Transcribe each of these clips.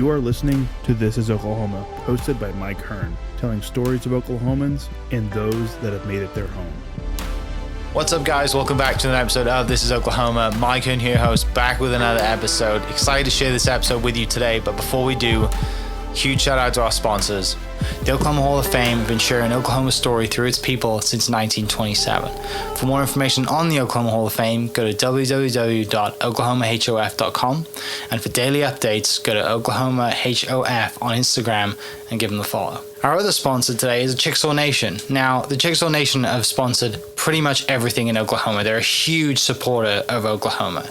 You are listening to This is Oklahoma, hosted by Mike Hearn, telling stories of Oklahomans and those that have made it their home. What's up, guys? Welcome back to an episode of This is Oklahoma. Mike Hearn here, host, back with another episode. Excited to share this episode with you today, but before we do, huge shout out to our sponsors. The Oklahoma Hall of Fame have been sharing Oklahoma's story through its people since 1927. For more information on the Oklahoma Hall of Fame, go to www.oklahomahof.com. And for daily updates, go to oklahomahof on Instagram and give them a follow. Our other sponsor today is the Chickasaw Nation. Now, the Chickasaw Nation have sponsored pretty much everything in Oklahoma. They're a huge supporter of Oklahoma.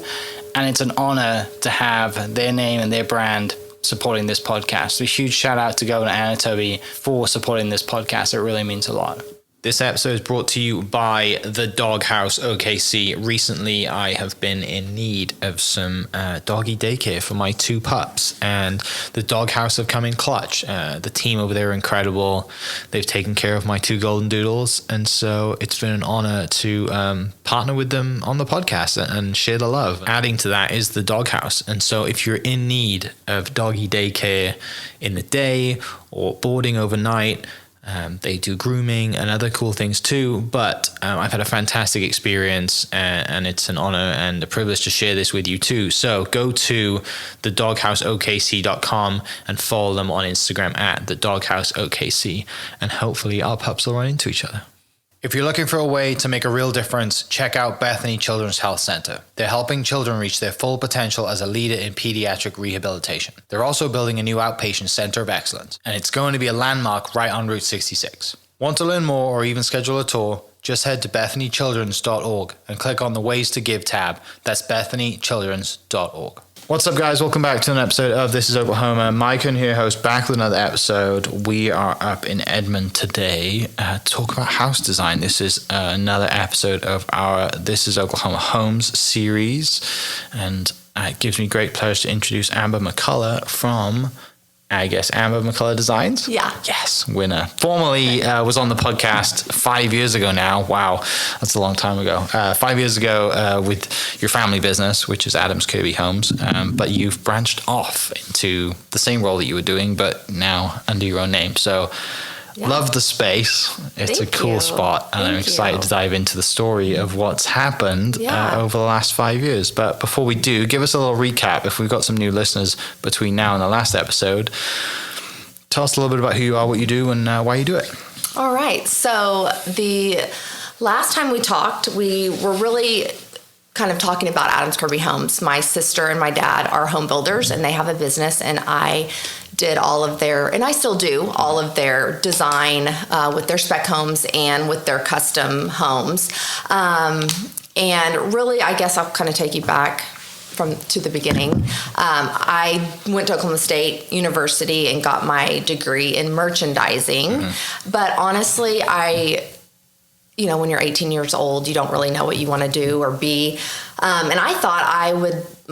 And it's an honor to have their name and their brand supporting this podcast. So a huge shout out to Governor Anatoby for supporting this podcast. It really means a lot. This episode is brought to you by the Doghouse OKC. Recently, I have been in need of some doggy daycare for my two pups, and the Doghouse have come in clutch. The team over there are incredible. They've taken care of my two golden doodles, and so it's been an honor to partner with them on the podcast and share the love. Adding to that is the Doghouse, and so if you're in need of doggy daycare in the day or boarding overnight, they do grooming and other cool things too, but I've had a fantastic experience, and it's an honor and a privilege to share this with you too. So go to thedogHouseOKC.com and follow them on Instagram at thedogHouseOKC, and hopefully our pups will run into each other. If you're looking for a way to make a real difference, check out Bethany Children's Health Center. They're helping children reach their full potential as a leader in pediatric rehabilitation. They're also building a new Outpatient Center of Excellence, and it's going to be a landmark right on Route 66. Want to learn more or even schedule a tour? Just head to bethanychildrens.org and click on the Ways to Give tab. That's bethanychildrens.org. What's up, guys? Welcome back to an episode of This is Oklahoma. Mike Hearn here, host, back with another episode. We are up in Edmond today to talk about house design. This is another episode of our This is Oklahoma Homes series, and it gives me great pleasure to introduce Amber McCullough from, I guess, Amber McCullough Designs? Yeah. Yes, winner. Formerly was on the podcast 5 years ago now. Wow, that's a long time ago. 5 years ago with your family business, which is Adams Kirby Homes. But you've branched off into the same role that you were doing, but now under your own name. So love the space. It's a cool spot, and I'm excited to dive into the story of what's happened over the last 5 years. But before we do, give us a little recap. If we've got some new listeners between now and the last episode, tell us a little bit about who you are, what you do, and why you do it. All right. So the last time we talked, we were really kind of talking about Adams Kirby Homes. My sister and my dad are home builders, and they have a business, and I did all of their, and I still do, all of their design with their spec homes and with their custom homes. And really, I guess I'll kind of take you back to the beginning. I went to Oklahoma State University and got my degree in merchandising. Mm-hmm. But honestly, when you're 18 years old, you don't really know what you want to do or be. And I thought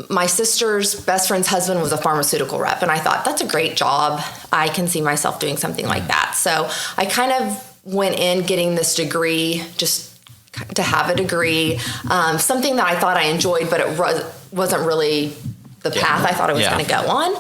my sister's best friend's husband was a pharmaceutical rep. And I thought, that's a great job. I can see myself doing something like that. So I kind of went in getting this degree just to have a degree, something that I thought I enjoyed, but it wasn't really the path I thought I was going to go on.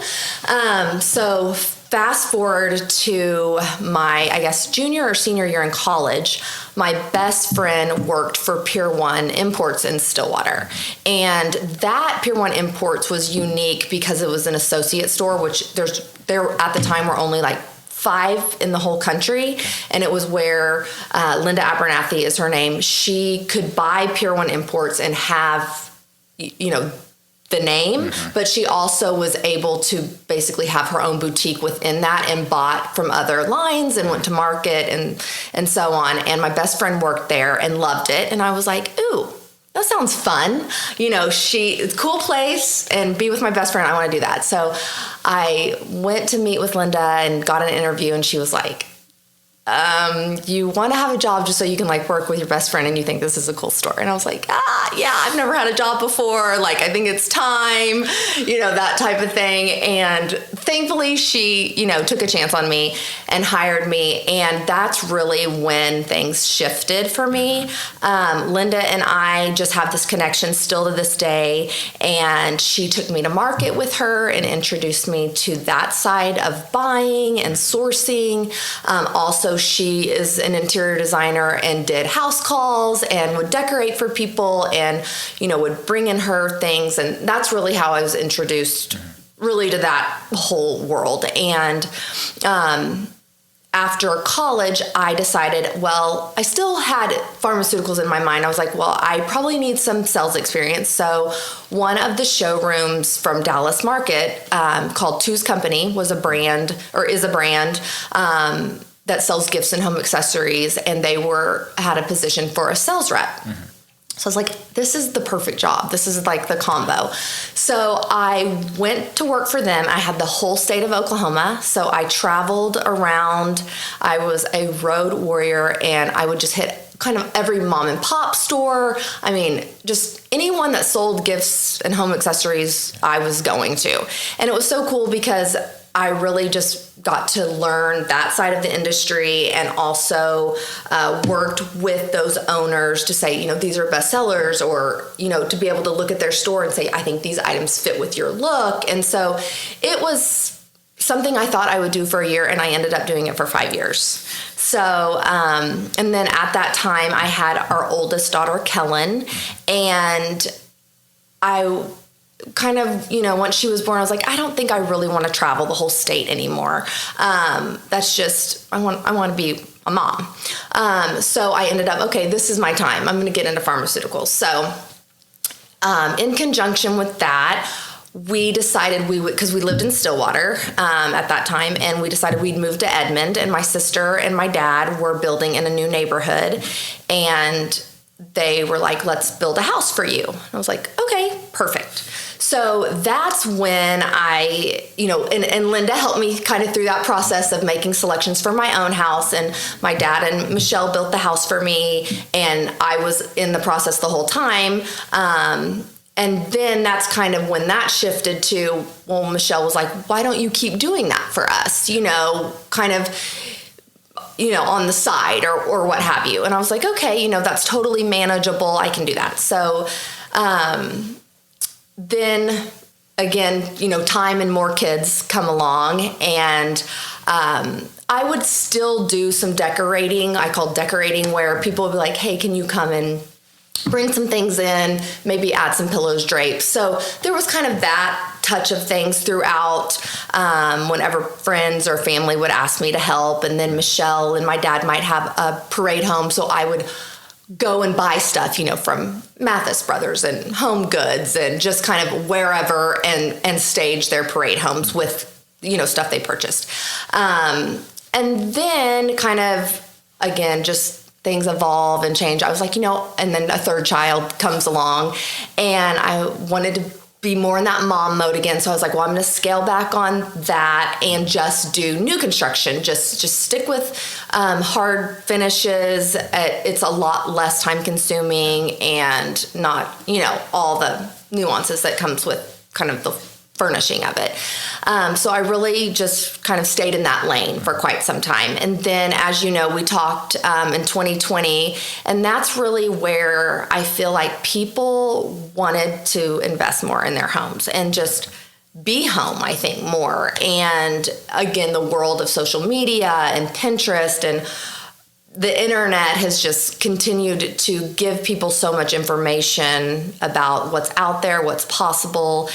So fast forward to my, I guess, junior or senior year in college, my best friend worked for Pier 1 Imports in Stillwater. And that Pier 1 Imports was unique because it was an associate store, which there at the time were only like 5 in the whole country. And it was where Linda Abernathy is her name. She could buy Pier 1 Imports and have, the name, but she also was able to basically have her own boutique within that and bought from other lines and went to market and so on. And my best friend worked there and loved it. And I was like, ooh, that sounds fun. It's a cool place, and be with my best friend. I want to do that. So I went to meet with Linda and got an interview, and she was like, you want to have a job just so you can work with your best friend and you think this is a cool story. And I was like, I've never had a job before. I think it's time, that type of thing. And thankfully she, took a chance on me and hired me. And that's really when things shifted for me. Linda and I just have this connection still to this day. And she took me to market with her and introduced me to that side of buying and sourcing. Also, she is an interior designer and did house calls and would decorate for people and, would bring in her things. And that's really how I was introduced really to that whole world. And after college, I decided, well, I still had pharmaceuticals in my mind. I was like, well, I probably need some sales experience. So one of the showrooms from Dallas Market called Two's Company is a brand that sells gifts and home accessories. And they had a position for a sales rep. Mm-hmm. So I was like, this is the perfect job. This is like the combo. So I went to work for them. I had the whole state of Oklahoma. So I traveled around. I was a road warrior, and I would just hit kind of every mom and pop store. I mean, just anyone that sold gifts and home accessories, I was going to. And it was so cool because I really just got to learn that side of the industry, and also worked with those owners to say, these are best sellers, or, to be able to look at their store and say, I think these items fit with your look. And so it was something I thought I would do for a year, and I ended up doing it for 5 years. So, and then at that time I had our oldest daughter, Kellen, and I kind of, once she was born, I was like, I don't think I really want to travel the whole state anymore. That's just, I want to be a mom. So I ended up, okay, this is my time. I'm going to get into pharmaceuticals. So, in conjunction with that, we decided we would, because we lived in Stillwater at that time, and we decided we'd move to Edmond, and my sister and my dad were building in a new neighborhood, and they were like, let's build a house for you. And I was like, okay, perfect. So that's when I, and Linda helped me kind of through that process of making selections for my own house. And my dad and Michelle built the house for me, and I was in the process the whole time. And then that's kind of when that shifted to, well, Michelle was like, why don't you keep doing that for us? Kind of, on the side or what have you. And I was like, okay, that's totally manageable. I can do that. So, then again, time and more kids come along, and I would still do some decorating. I call decorating, where people would be like, hey, can you come and bring some things in, maybe add some pillows, drapes. So there was kind of that touch of things throughout, whenever friends or family would ask me to help. And then Michelle and my dad might have a parade home, so I would go and buy stuff, from Mathis Brothers and Home Goods, and just kind of wherever, and stage their parade homes with, stuff they purchased. And then kind of, again, just things evolve and change. I was like, and then a third child comes along, and I wanted to be more in that mom mode again. So I was like, well, I'm going to scale back on that and just do new construction. Just stick with hard finishes. It's a lot less time consuming, and not, all the nuances that comes with kind of the furnishing of it. So I really just kind of stayed in that lane for quite some time. And then, as you know, we talked in 2020, and that's really where I feel like people wanted to invest more in their homes and just be home, I think, more. And again, the world of social media and Pinterest and the internet has just continued to give people so much information about what's out there, what's possible.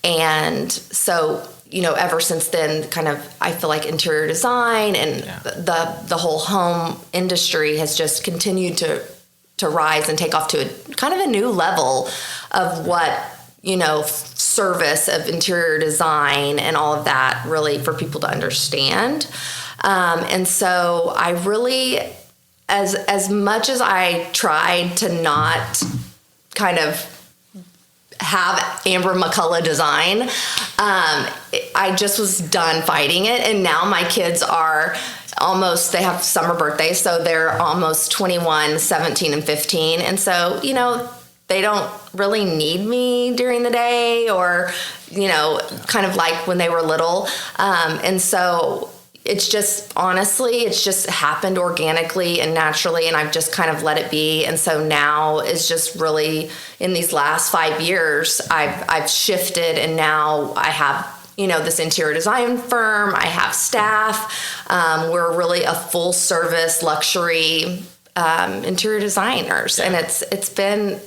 And so, ever since then, kind of, I feel like interior design and the whole home industry has just continued to rise and take off to a kind of a new level of what, service of interior design and all of that, really, for people to understand. And so I really, as much as I tried to not kind of have Amber McCullough design, I just was done fighting it. And now my kids are they have summer birthdays, so they're almost 21, 17, and 15. And so, they don't really need me during the day, or, kind of like when they were little. And so it's just, honestly, it's just happened organically and naturally, and I've just kind of let it be. And so now is just really, in these last 5 years, I've shifted, and now I have, this interior design firm. I have staff. We're really a full service luxury interior designers, and it's been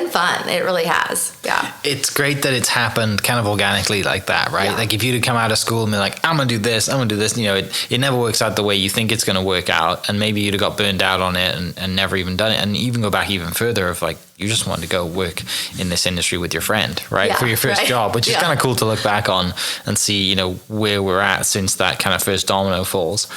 fun. It really has. Yeah. It's great that it's happened kind of organically like that, right? Yeah. Like if you'd have come out of school and been like, I'm going to do this, it never works out the way you think it's going to work out. And maybe you'd have got burned out on it and never even done it. And even go back even further of like, you just wanted to go work in this industry with your friend, right? Yeah, for your first job, which is kind of cool to look back on and see, where we're at since that kind of first domino falls.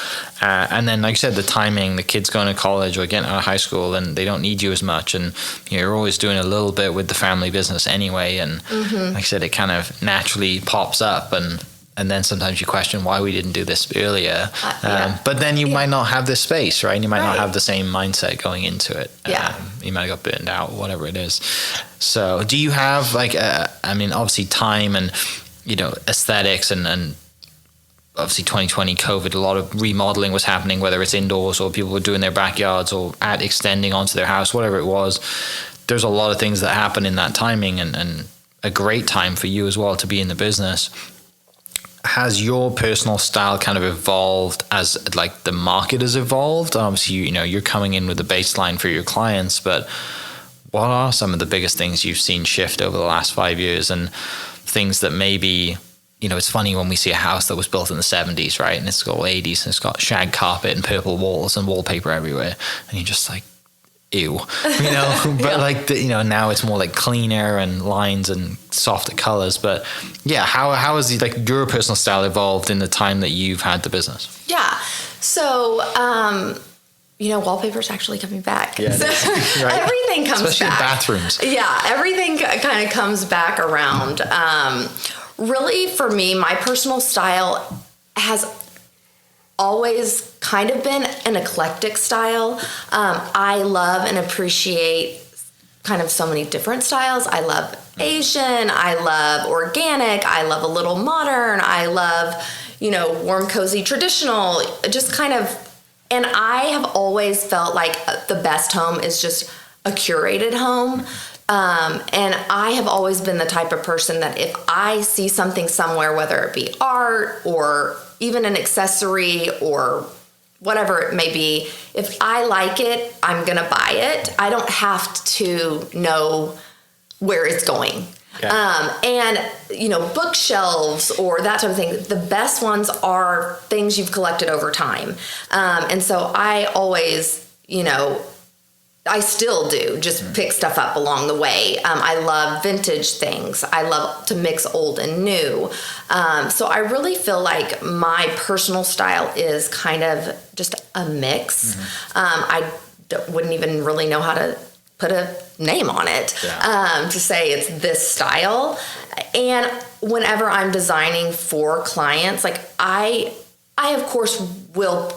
And then, like you said, the timing, the kids going to college or getting out of high school, and they don't need you as much. And you're always doing a little bit with the family business anyway. And like I said, it kind of naturally pops up, and then sometimes you question why we didn't do this earlier. But then you might not have this space, right? And you might not have the same mindset going into it. You might have got burned out, whatever it is. So do you have obviously time and, aesthetics and obviously 2020 COVID, a lot of remodeling was happening, whether it's indoors or people were doing their backyards or extending onto their house, whatever it was. There's a lot of things that happen in that timing, and a great time for you as well to be in the business. Has your personal style kind of evolved as like the market has evolved? Obviously, you're coming in with a baseline for your clients, but what are some of the biggest things you've seen shift over the last 5 years, and things that maybe, it's funny when we see a house that was built in the 70s, right? And it's got 80s and it's got shag carpet and purple walls and wallpaper everywhere. And you're just like, ew, but now it's more like cleaner and lines and softer colors. But yeah, how has your personal style evolved in the time that you've had the business? Yeah. So, wallpaper's actually coming back. Yeah, so right? Everything comes especially back. Especially in bathrooms. Yeah, everything kind of comes back around. Really, for me, my personal style has always kind of been an eclectic style. I love and appreciate kind of so many different styles. I love Asian. I love organic. I love a little modern. I love, warm, cozy, traditional, just kind of. And I have always felt like the best home is just a curated home. And I have always been the type of person that if I see something somewhere, whether it be art or even an accessory or whatever it may be, if I like it, I'm going to buy it. I don't have to know where it's going. Yeah. And, bookshelves or that type of thing, the best ones are things you've collected over time. And so I always, I still do just pick stuff up along the way. I love vintage things. I love to mix old and new. So I really feel like my personal style is kind of just a mix. I wouldn't even really know how to put a name on it to say it's this style. And whenever I'm designing for clients, like I of course will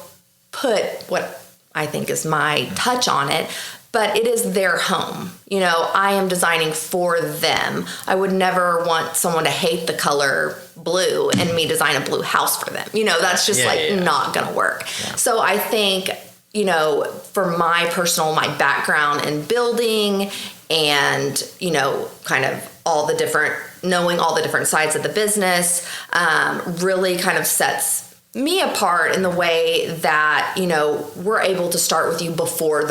put what I think is my touch on it, but it is their home. I am designing for them. I would never want someone to hate the color blue and me design a blue house for them. That's just not going to work. Yeah. So I think, for my background in building and, kind of knowing all the different sides of the business, really kind of sets me apart in the way that, we're able to start with you before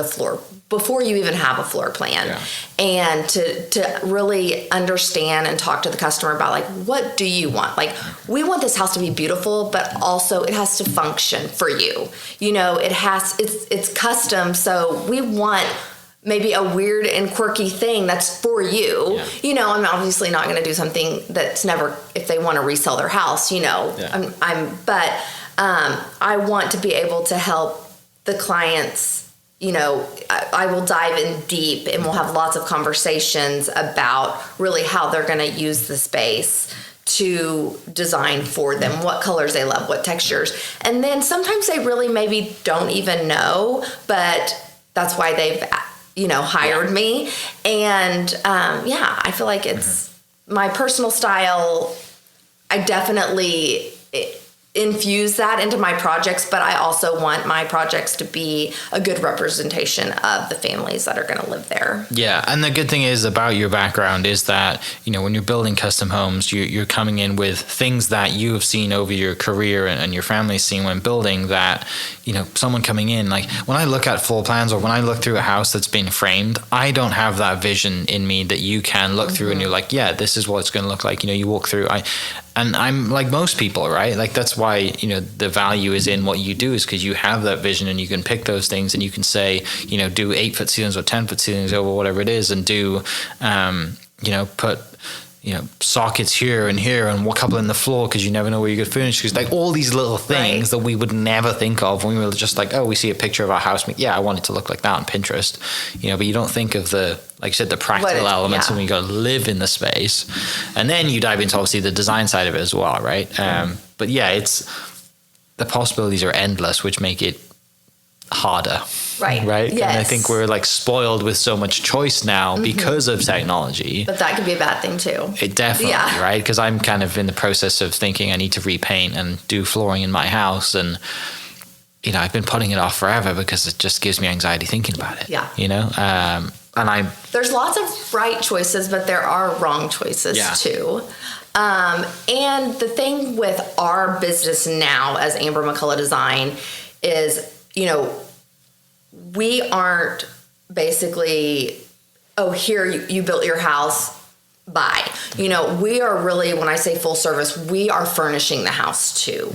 you even have a floor plan, and to really understand and talk to the customer about like, what do you want? Like, we want this house to be beautiful, but also it has to function for you. It's custom. So we want maybe a weird and quirky thing that's for you. I'm obviously not going to do something that's never, if they want to resell their house, but I want to be able to help the clients. I will dive in deep and we'll have lots of conversations about really how they're going to use the space to design for them, what colors they love, what textures. And then sometimes they really maybe don't even know, but that's why they've hired me. And I feel like it's my personal style. I definitely infuse that into my projects, but I also want my projects to be a good representation of the families that are going to live there. Yeah, and the good thing is about your background is that, when you're building custom homes, you're coming in with things that you have seen over your career and your family's seen when building that, someone coming in, like when I look at floor plans or when I look through a house that's been framed, I don't have that vision in me that you can look through and you're like, yeah, this is what it's going to look like. You walk through, and I'm like most people, right? Like that's why, the value is in what you do is because you have that vision and you can pick those things and you can say, do 8-foot ceilings or 10-foot ceilings over whatever it is and do, put, sockets here and a couple in the floor because you never know where you're going to furnish. Because like all these little things that we would never think of when we were just like, oh, we see a picture of our house. Yeah, I want it to look like that on Pinterest, but you don't think of the, like you said, the practical elements when you go live in the space. And then you dive into obviously the design side of it as well, right? But yeah, the possibilities are endless, which make it harder. Right. Yes. And I think we're like spoiled with so much choice now because of technology. But that could be a bad thing too. It definitely, right? Because I'm kind of in the process of thinking I need to repaint and do flooring in my house. And, I've been putting it off forever because it just gives me anxiety thinking about it. Yeah. And there's lots of right choices, but there are wrong choices too. And the thing with our business now as Amber McCullough Design is, we aren't basically, here you built your house, bye. We are really, when I say full service, we are furnishing the house too.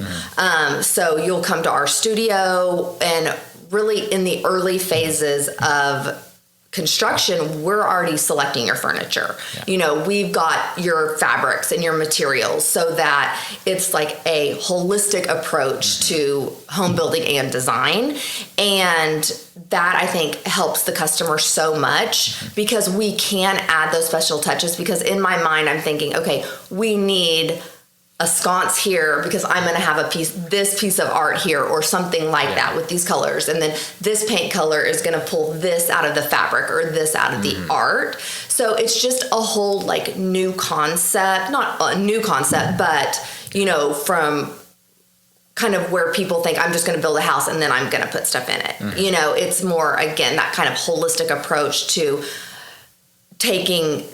So you'll come to our studio, and really in the early phases of construction, we're already selecting your furniture. We've got your fabrics and your materials so that it's like a holistic approach to home building and design. And that I think helps the customer so much because we can add those special touches, because in my mind, I'm thinking, okay, we need a sconce here because I'm going to have this piece of art here or something like that with these colors. And then this paint color is going to pull this out of the fabric or this out of the art. So it's just a whole like new concept, not a new concept, but, from kind of where people think I'm just going to build a house and then I'm going to put stuff in it. It's more, again, that kind of holistic approach to taking,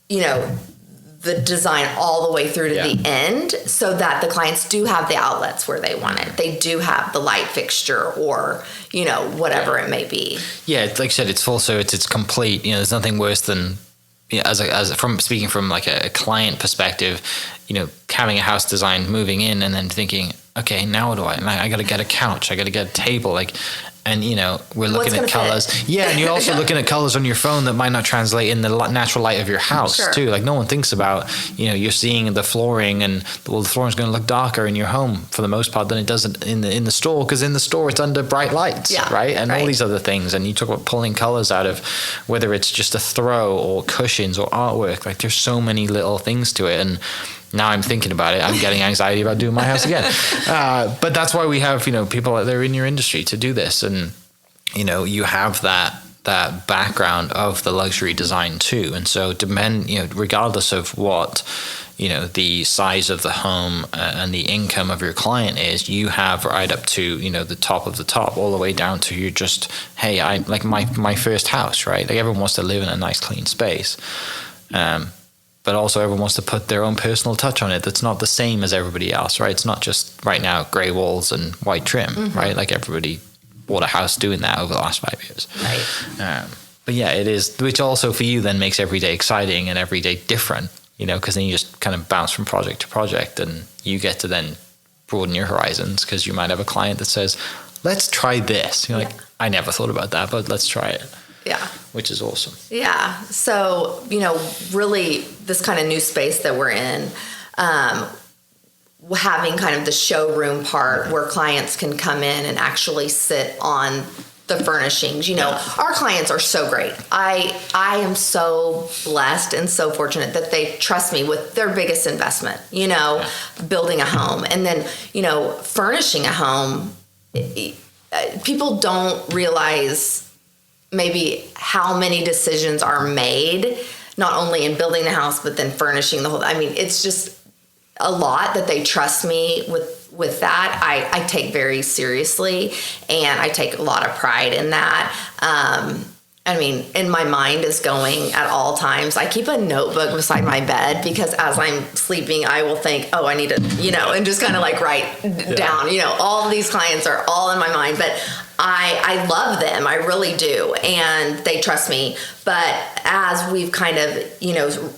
the design all the way through to the end so that the clients do have the outlets where they want it. They do have the light fixture or, whatever it may be. Yeah, like I said, it's full service, it's complete. There's nothing worse than, speaking from like a client perspective, having a house designed, moving in and then thinking, okay, now what do I got to get a couch, I got to get a table, and we're looking at colors. And you're also looking at colors on your phone that might not translate in the natural light of your house too. Like no one thinks about, you're seeing the flooring and the flooring's going to look darker in your home for the most part than it does in the store, because in the store it's under bright lights, right? And all these other things. And you talk about pulling colors out of whether it's just a throw or cushions or artwork. Like there's so many little things to it. And now I'm thinking about it, I'm getting anxiety about doing my house again. But that's why we have, people that are in your industry to do this. And, you have that background of the luxury design too. And so regardless of what, the size of the home and the income of your client is, you have right up to, the top of the top, all the way down to you're just, hey, I like my first house, right? Like everyone wants to live in a nice clean space. But also everyone wants to put their own personal touch on it that's not the same as everybody else, right? It's not just right now gray walls and white trim, right? Like everybody bought a house doing that over the last 5 years. Right. But yeah, it is, which also for you then makes every day exciting and every day different, because then you just kind of bounce from project to project and you get to then broaden your horizons, because you might have a client that says, let's try this. You're like, I never thought about that, but let's try it. Yeah. Which is awesome. Yeah. So, really this kind of new space that we're in, having kind of the showroom part where clients can come in and actually sit on the furnishings. Our clients are so great. I am so blessed and so fortunate that they trust me with their biggest investment, building a home. And then, furnishing a home, people don't realize maybe how many decisions are made, not only in building the house, but then furnishing the whole, I mean, it's just a lot that they trust me with that. I take very seriously, and I take a lot of pride in that. I mean, and my mind is going at all times. I keep a notebook beside my bed because as I'm sleeping, I will think, oh, I need to, and just kind of like write down, all of these clients are all in my mind, but I love them. I really do. And they trust me. But as we've kind of,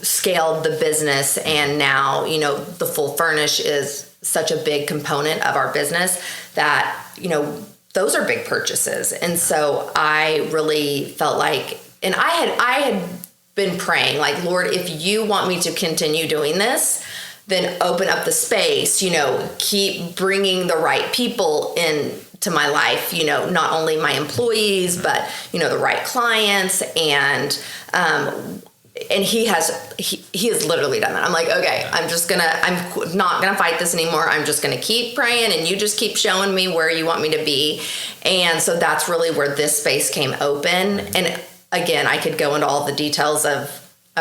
scaled the business, and now, the full furnish is such a big component of our business that, those are big purchases. And so I really felt like, and I had been praying like, Lord, if you want me to continue doing this, then open up the space, keep bringing the right people in to my life, not only my employees, but, the right clients. And he has literally done that. I'm like, okay, I'm not going to fight this anymore. I'm just going to keep praying, and you just keep showing me where you want me to be. And so that's really where this space came open. And again, I could go into all the details I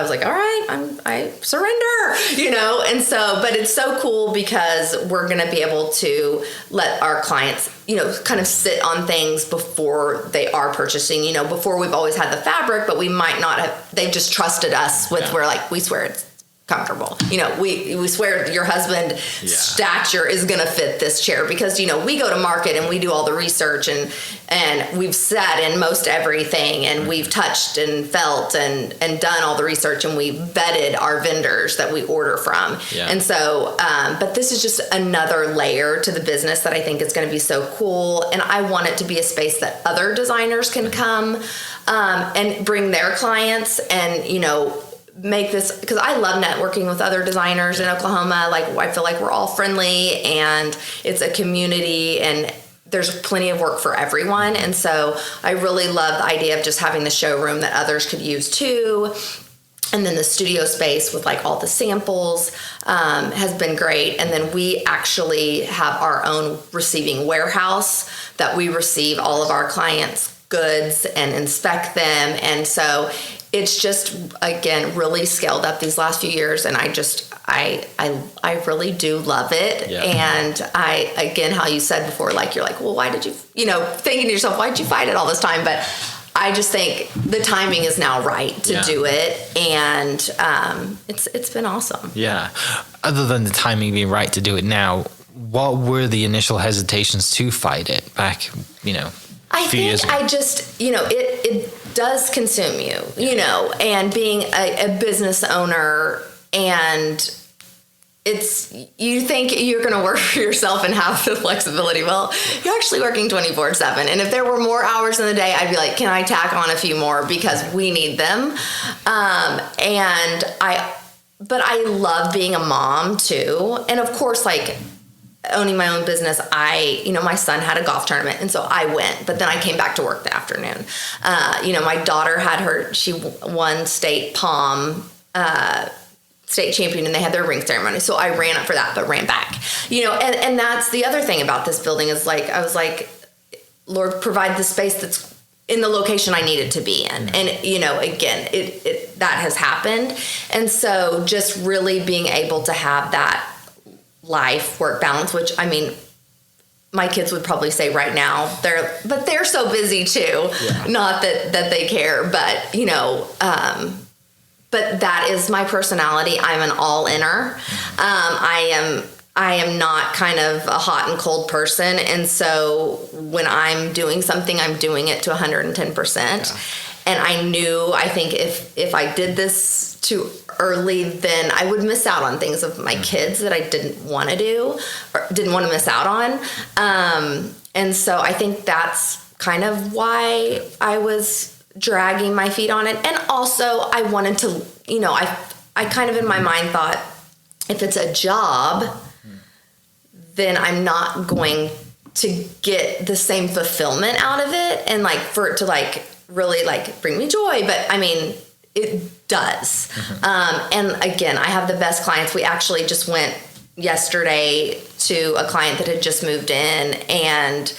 was like, all right, I surrender, and so, but it's so cool because we're going to be able to let our clients, kind of sit on things before they are purchasing, before we've always had the fabric, but we might not have, they've just trusted us with where like, we swear it's comfortable. We swear your husband's stature is going to fit this chair because, we go to market and we do all the research and we've sat in most everything and we've touched and felt and done all the research, and we vetted our vendors that we order from. Yeah. And so, but this is just another layer to the business that I think is going to be so cool. And I want it to be a space that other designers can come and bring their clients and, make this, because I love networking with other designers in Oklahoma. Like, I feel like we're all friendly and it's a community and there's plenty of work for everyone. And so I really love the idea of just having the showroom that others could use too. And then the studio space with like all the samples has been great. And then we actually have our own receiving warehouse that we receive all of our clients' goods and inspect them. And so it's just, again, really scaled up these last few years. And I really do love it. Yeah. And again, how you said before, like, you're like, well, why did you, thinking to yourself, why did you fight it all this time? But I just think the timing is now right to do it. And it's been awesome. Yeah. Other than the timing being right to do it now, what were the initial hesitations to fight it back, I think I just, it does consume you, and being a business owner, and you think you're going to work for yourself and have the flexibility. Well, you're actually working 24/7. And if there were more hours in the day, I'd be like, can I tack on a few more because we need them? But I love being a mom too. And of course, like, owning my own business, my son had a golf tournament, and so I went, but then I came back to work the afternoon. My daughter she won state state champion, and they had their ring ceremony. So I ran up for that, but ran back, and that's the other thing about this building is like, I was like, Lord, provide the space that's in the location I need it to be in. And, again, it that has happened. And so just really being able to have that life work balance, which my kids would probably say right now they're so busy too. Yeah. Not that they care, but but that is my personality. I'm an all-inner. I am not kind of a hot and cold person, and so when I'm doing something, I'm doing it to 110%. Yeah. And I think if I did this too early, then I would miss out on things of my kids that I didn't want to do or didn't want to miss out on. And so I think that's kind of why I was dragging my feet on it. And also I wanted to, I kind of in my mind thought, if it's a job, then I'm not going to get the same fulfillment out of it. And like for it to like really like bring me joy. But it does. Mm-hmm. And again, I have the best clients. We actually just went yesterday to a client that had just moved in, and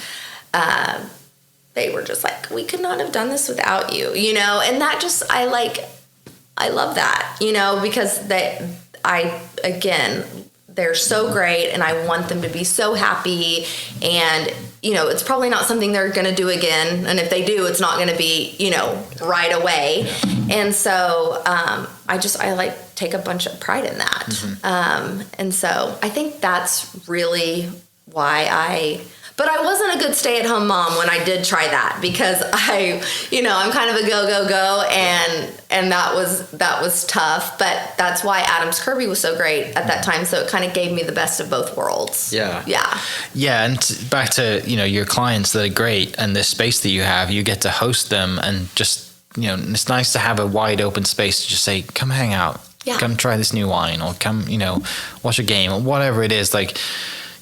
they were just like, we could not have done this without you, and that just, I love that, because they're so great, and I want them to be so happy, and it's probably not something they're going to do again, and if they do, it's not going to be right away. And so I take a bunch of pride in that. And so I think that's really why but I wasn't a good stay-at-home mom when I did try that, because I'm kind of a go, and that was tough. But that's why Adams Kirby was so great at that time. So it kind of gave me the best of both worlds. Yeah. Yeah. Yeah. And back to, your clients that are great, and this space that you have, you get to host them, and just, it's nice to have a wide open space to just say, come hang out, come try this new wine, or come, watch a game, or whatever it is,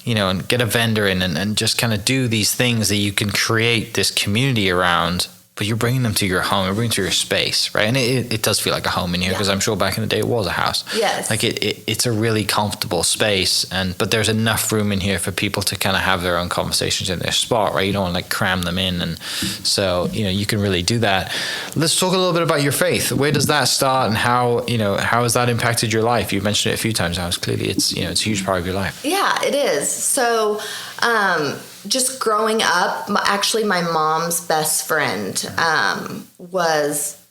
and get a vendor in, and just kind of do these things that you can create this community around, but you're bringing them to your home, you're bringing them to your space, right? And it does feel like a home in here, because I'm sure back in the day it was a house. Yes. It's a really comfortable space, but there's enough room in here for people to kind of have their own conversations in their spot, right? You don't want to cram them in, and so you can really do that. Let's talk a little bit about your faith. Where does that start, and how has that impacted your life? You've mentioned it a few times now. Clearly it's a huge part of your life. Yeah, it is. So just growing up, actually my mom's best friend was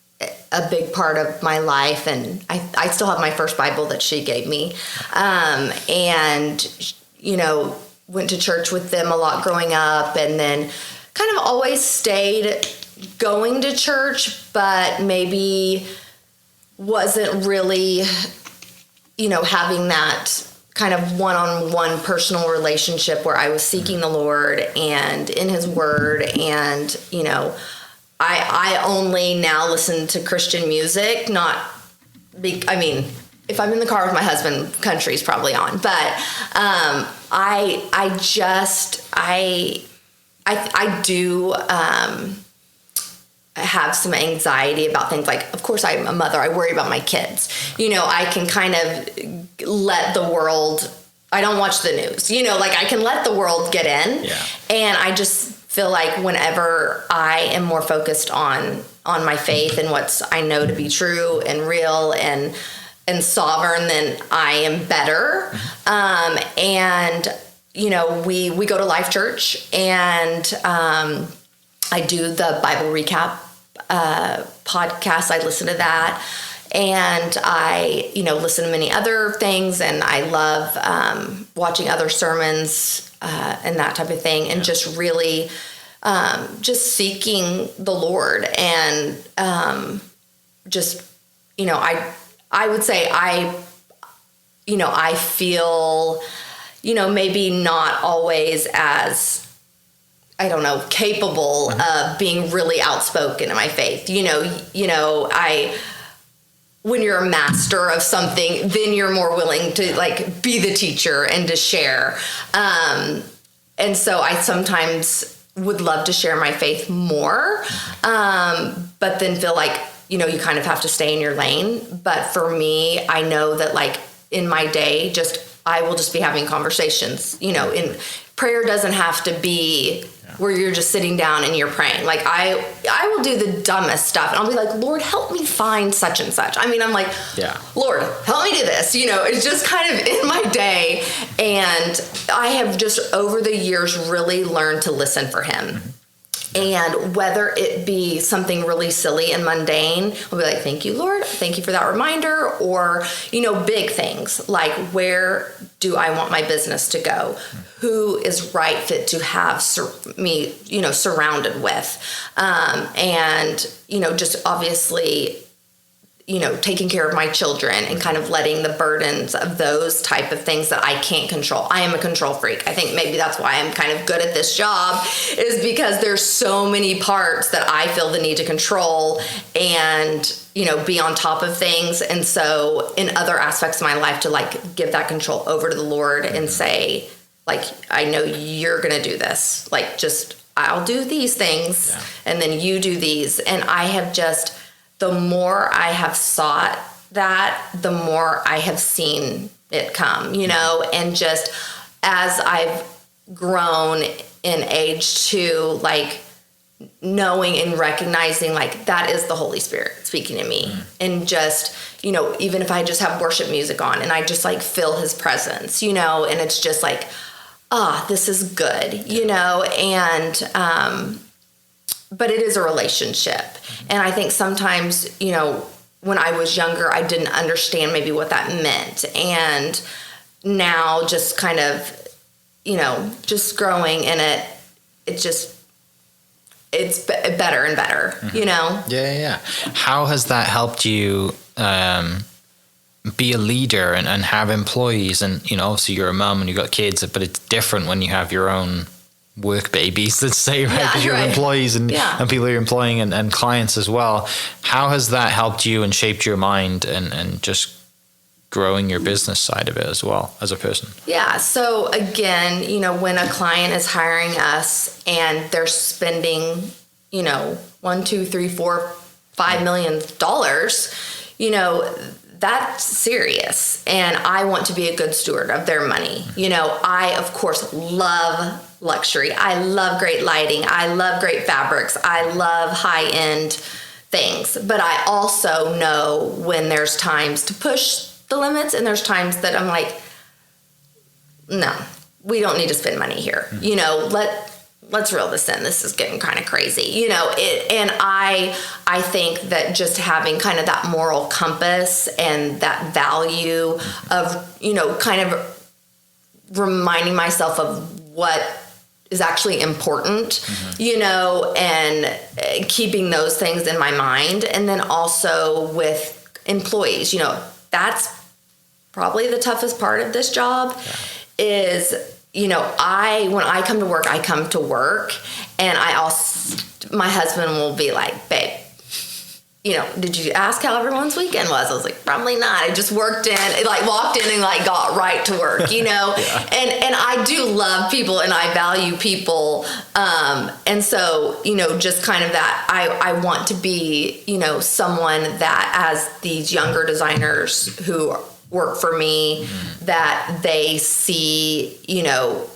a big part of my life, and I still have my first Bible that she gave me, and went to church with them a lot growing up, and then kind of always stayed going to church, but maybe wasn't really having that kind of one-on-one personal relationship where I was seeking the Lord and in His Word, and I only now listen to Christian music. If I'm in the car with my husband, country's probably on, but I do have some anxiety about things like, of course, I'm a mother. I worry about my kids. I can kind of let the world, I don't watch the news, I can let the world get in. Yeah. And I just feel like whenever I am more focused on my faith and what's I know to be true and real and sovereign, then I am better. And, we go to Life Church, and I do the Bible recap podcast. I listen to that, and I, listen to many other things, and I love watching other sermons and that type of thing, and just really just seeking the Lord, and just, I would say I feel, maybe not always as, capable of being really outspoken in my faith. When you're a master of something, then you're more willing to be the teacher and to share. And so I sometimes would love to share my faith more, but then feel like, you kind of have to stay in your lane. But for me, I know that in my day, I will just be having conversations, in prayer doesn't have to be where you're just sitting down and you're praying. I will do the dumbest stuff, and I'll be like, Lord, help me find such and such. I'm like, Lord, help me do this. It's just kind of in my day. And I have just over the years really learned to listen for Him. And whether it be something really silly and mundane, I'll be like, thank you, Lord. Thank you for that reminder. Or, big things like, where do I want my business to go? Who is right fit to have me, surrounded with? And, just obviously, taking care of my children and kind of letting the burdens of those type of things that I can't control. I am a control freak. I think maybe that's why I'm kind of good at this job, is because there's so many parts that I feel the need to control and, be on top of things. And so in other aspects of my life, to give that control over to the Lord and say, I know you're going to do this. I'll do these things and then you do these. And I have just, the more I have sought that, the more I have seen it come, and just as I've grown in age too, knowing and recognizing like that is the Holy Spirit speaking to me. And just, you know, even if I just have worship music on and I just like feel his presence, you know, and it's just like, this is good, you know, and, but it is a relationship. And I think sometimes, you know, when I was younger, I didn't understand maybe what that meant. And now just kind of, you know, just growing in it, it's better and better, you know? Yeah. How has that helped you be a leader and have employees? And, you know, obviously you're a mom and you've got kids, but it's different when you have your own work babies, let's say, right? Because you have employees and people you're employing and clients as well. How has that helped you and shaped your mind and just growing your business side of it as well as a person? Yeah. So again, you know, when a client is hiring us and they're spending, you know, $1, $2, $3, $4, $5 million, you know, that's serious. And I want to be a good steward of their money. You know, I, of course, love luxury. I love great lighting. I love great fabrics. I love high-end things. But I also know when there's times to push the limits and there's times that I'm like, no, we don't need to spend money here. You know, let's reel this in. This is getting kind of crazy, you know. And I think that just having kind of that moral compass and that value of, you know, kind of reminding myself of what is actually important, you know, and keeping those things in my mind. And then also with employees, you know, that's probably the toughest part of this job is, you know, when I come to work, and my husband will be like, babe, you know, did you ask how everyone's weekend was? I was like, probably not. I just walked in and got right to work, you know? And I do love people and I value people. And so, you know, just kind of that, I want to be, you know, someone that as these younger designers who work for me, that they see, you know,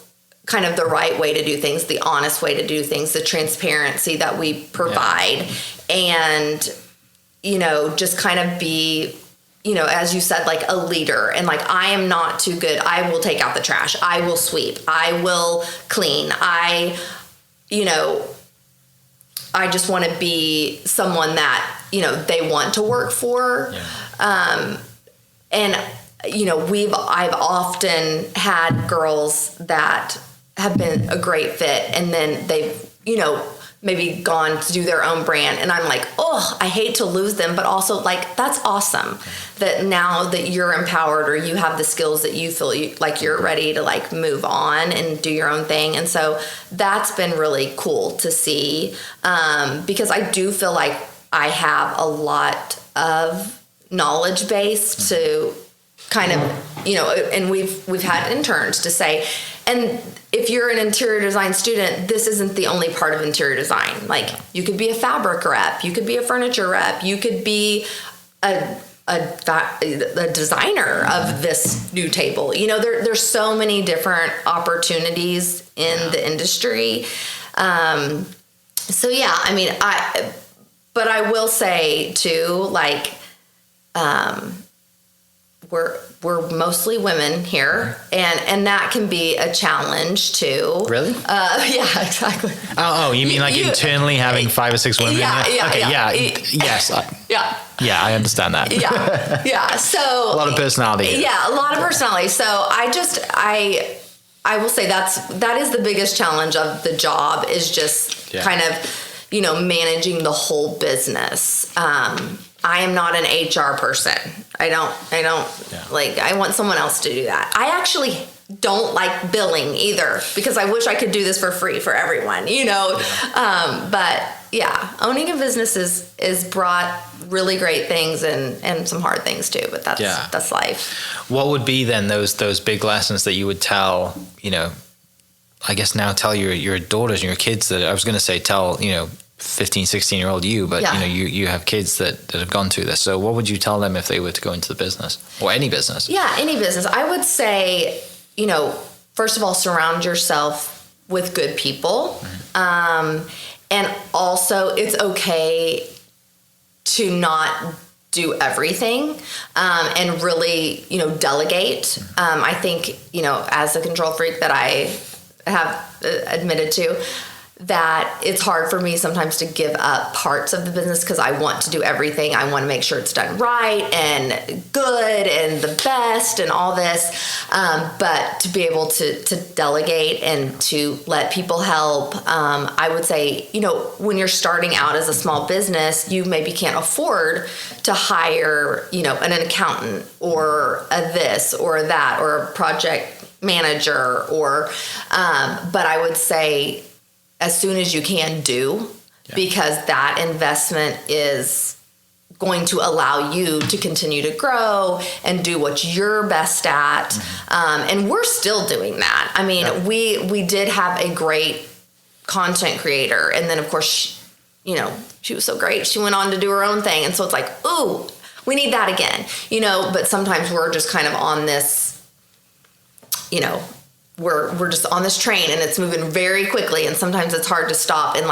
kind of the right way to do things, the honest way to do things, the transparency that we provide, and, you know, just kind of be, you know, as you said, like a leader. And like, I am not too good. I will take out the trash. I will sweep. I will clean. You know, I just want to be someone that, you know, they want to work for. And, you know, I've often had girls that have been a great fit and then they've, you know, maybe gone to do their own brand. And I'm like, I hate to lose them, but also like, that's awesome that now that you're empowered or you have the skills that you feel like you're ready to like move on and do your own thing. And so that's been really cool to see, because I do feel like I have a lot of knowledge base to kind of, you know, and we've had interns to say, and if you're an interior design student, this isn't the only part of interior design. Like, you could be a fabric rep, you could be a furniture rep, you could be a designer of this new table. You know, there's so many different opportunities in the industry. So yeah, I mean, but I will say too, like, we're mostly women here, and that can be a challenge too. Really? Yeah, exactly. Oh, you mean like internally having 5 or 6 women? Yes. Yeah, I understand that. Yeah. So a lot of personality. Yeah, a lot of personality. So I will say that is the biggest challenge of the job, is just kind of, you know, managing the whole business. I am not an HR person. I don't like, I want someone else to do that. I actually don't like billing either, because I wish I could do this for free for everyone, you know? But yeah, owning a business is brought really great things and some hard things too, but that's life. What would be then those big lessons that you would tell, you know, I guess now tell your daughters and your kids that, I was going to say tell, you know, 15, 16-year-old you, but you know, you have kids that have gone through this. So what would you tell them if they were to go into the business, or any business? Yeah, any business. I would say, you know, first of all, surround yourself with good people. And also, it's okay to not do everything, and really, delegate. I think, as a control freak that I have admitted to, that it's hard for me sometimes to give up parts of the business because I want to do everything. I want to make sure it's done right and good and the best and all this. But to be able to delegate and to let people help, I would say, when you're starting out as a small business, you maybe can't afford to hire, an accountant or a this or that or a project manager but I would say, as soon as you can do, because that investment is going to allow you to continue to grow and do what you're best at. And we're still doing that. I mean, we did have a great content creator. And then, of course, she was so great. She went on to do her own thing. And so it's like, ooh, we need that again. But sometimes we're just kind of on this, we're just on this train and it's moving very quickly, and sometimes it's hard to stop and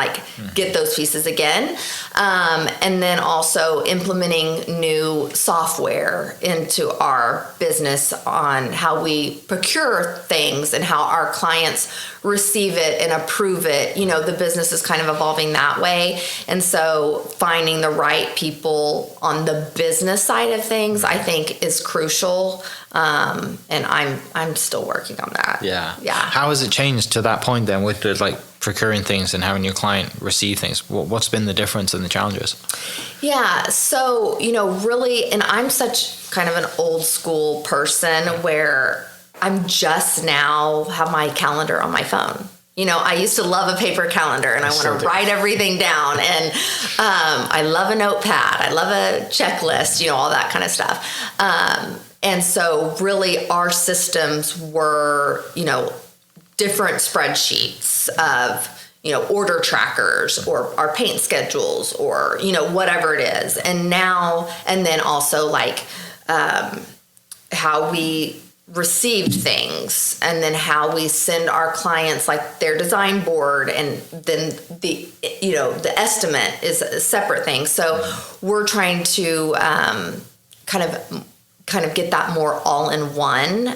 get those pieces again. And then also implementing new software into our business on how we procure things and how our clients receive it and approve it. The business is kind of evolving that way. And so finding the right people on the business side of things, I think, is crucial. And I'm still working on that. Yeah. How has it changed to that point then with the procuring things and having your client receive things? What's been the difference and the challenges? Yeah. So, really, and I'm such kind of an old school person where I'm just now have my calendar on my phone. I used to love a paper calendar and I want to write everything down. And I love a notepad. I love a checklist, all that kind of stuff. And so really our systems were, different spreadsheets of, order trackers or our paint schedules or, whatever it is. And then also how we received things, and then how we send our clients their design board, and then the estimate is a separate thing. So we're trying to kind of get that more all in one.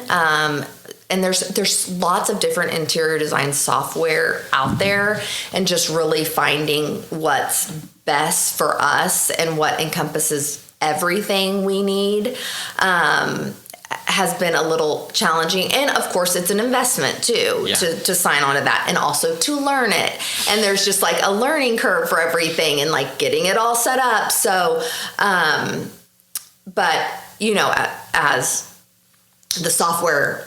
And there's lots of different interior design software out there, and just really finding what's best for us and what encompasses everything we need has been a little challenging. And of course it's an investment too, to sign on to that, and also to learn it. And there's just a learning curve for everything and getting it all set up. So, but as the software,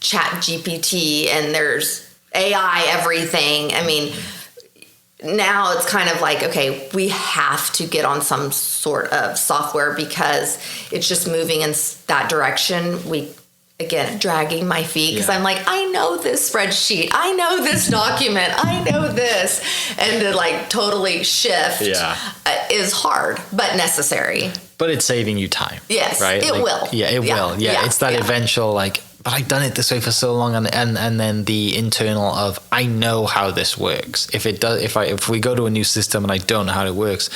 Chat GPT, and there's AI everything. I mean, now it's kind of okay, we have to get on some sort of software because it's just moving in that direction. Again, dragging my feet because I'm I know this spreadsheet, I know this document, I know this, and to totally shift is hard but necessary. But it's saving you time. Yes, right? It will. Yeah, it will. Yeah, it's that eventual but I've done it this way for so long, and then the internal of I know how this works. If we go to a new system and I don't know how it works,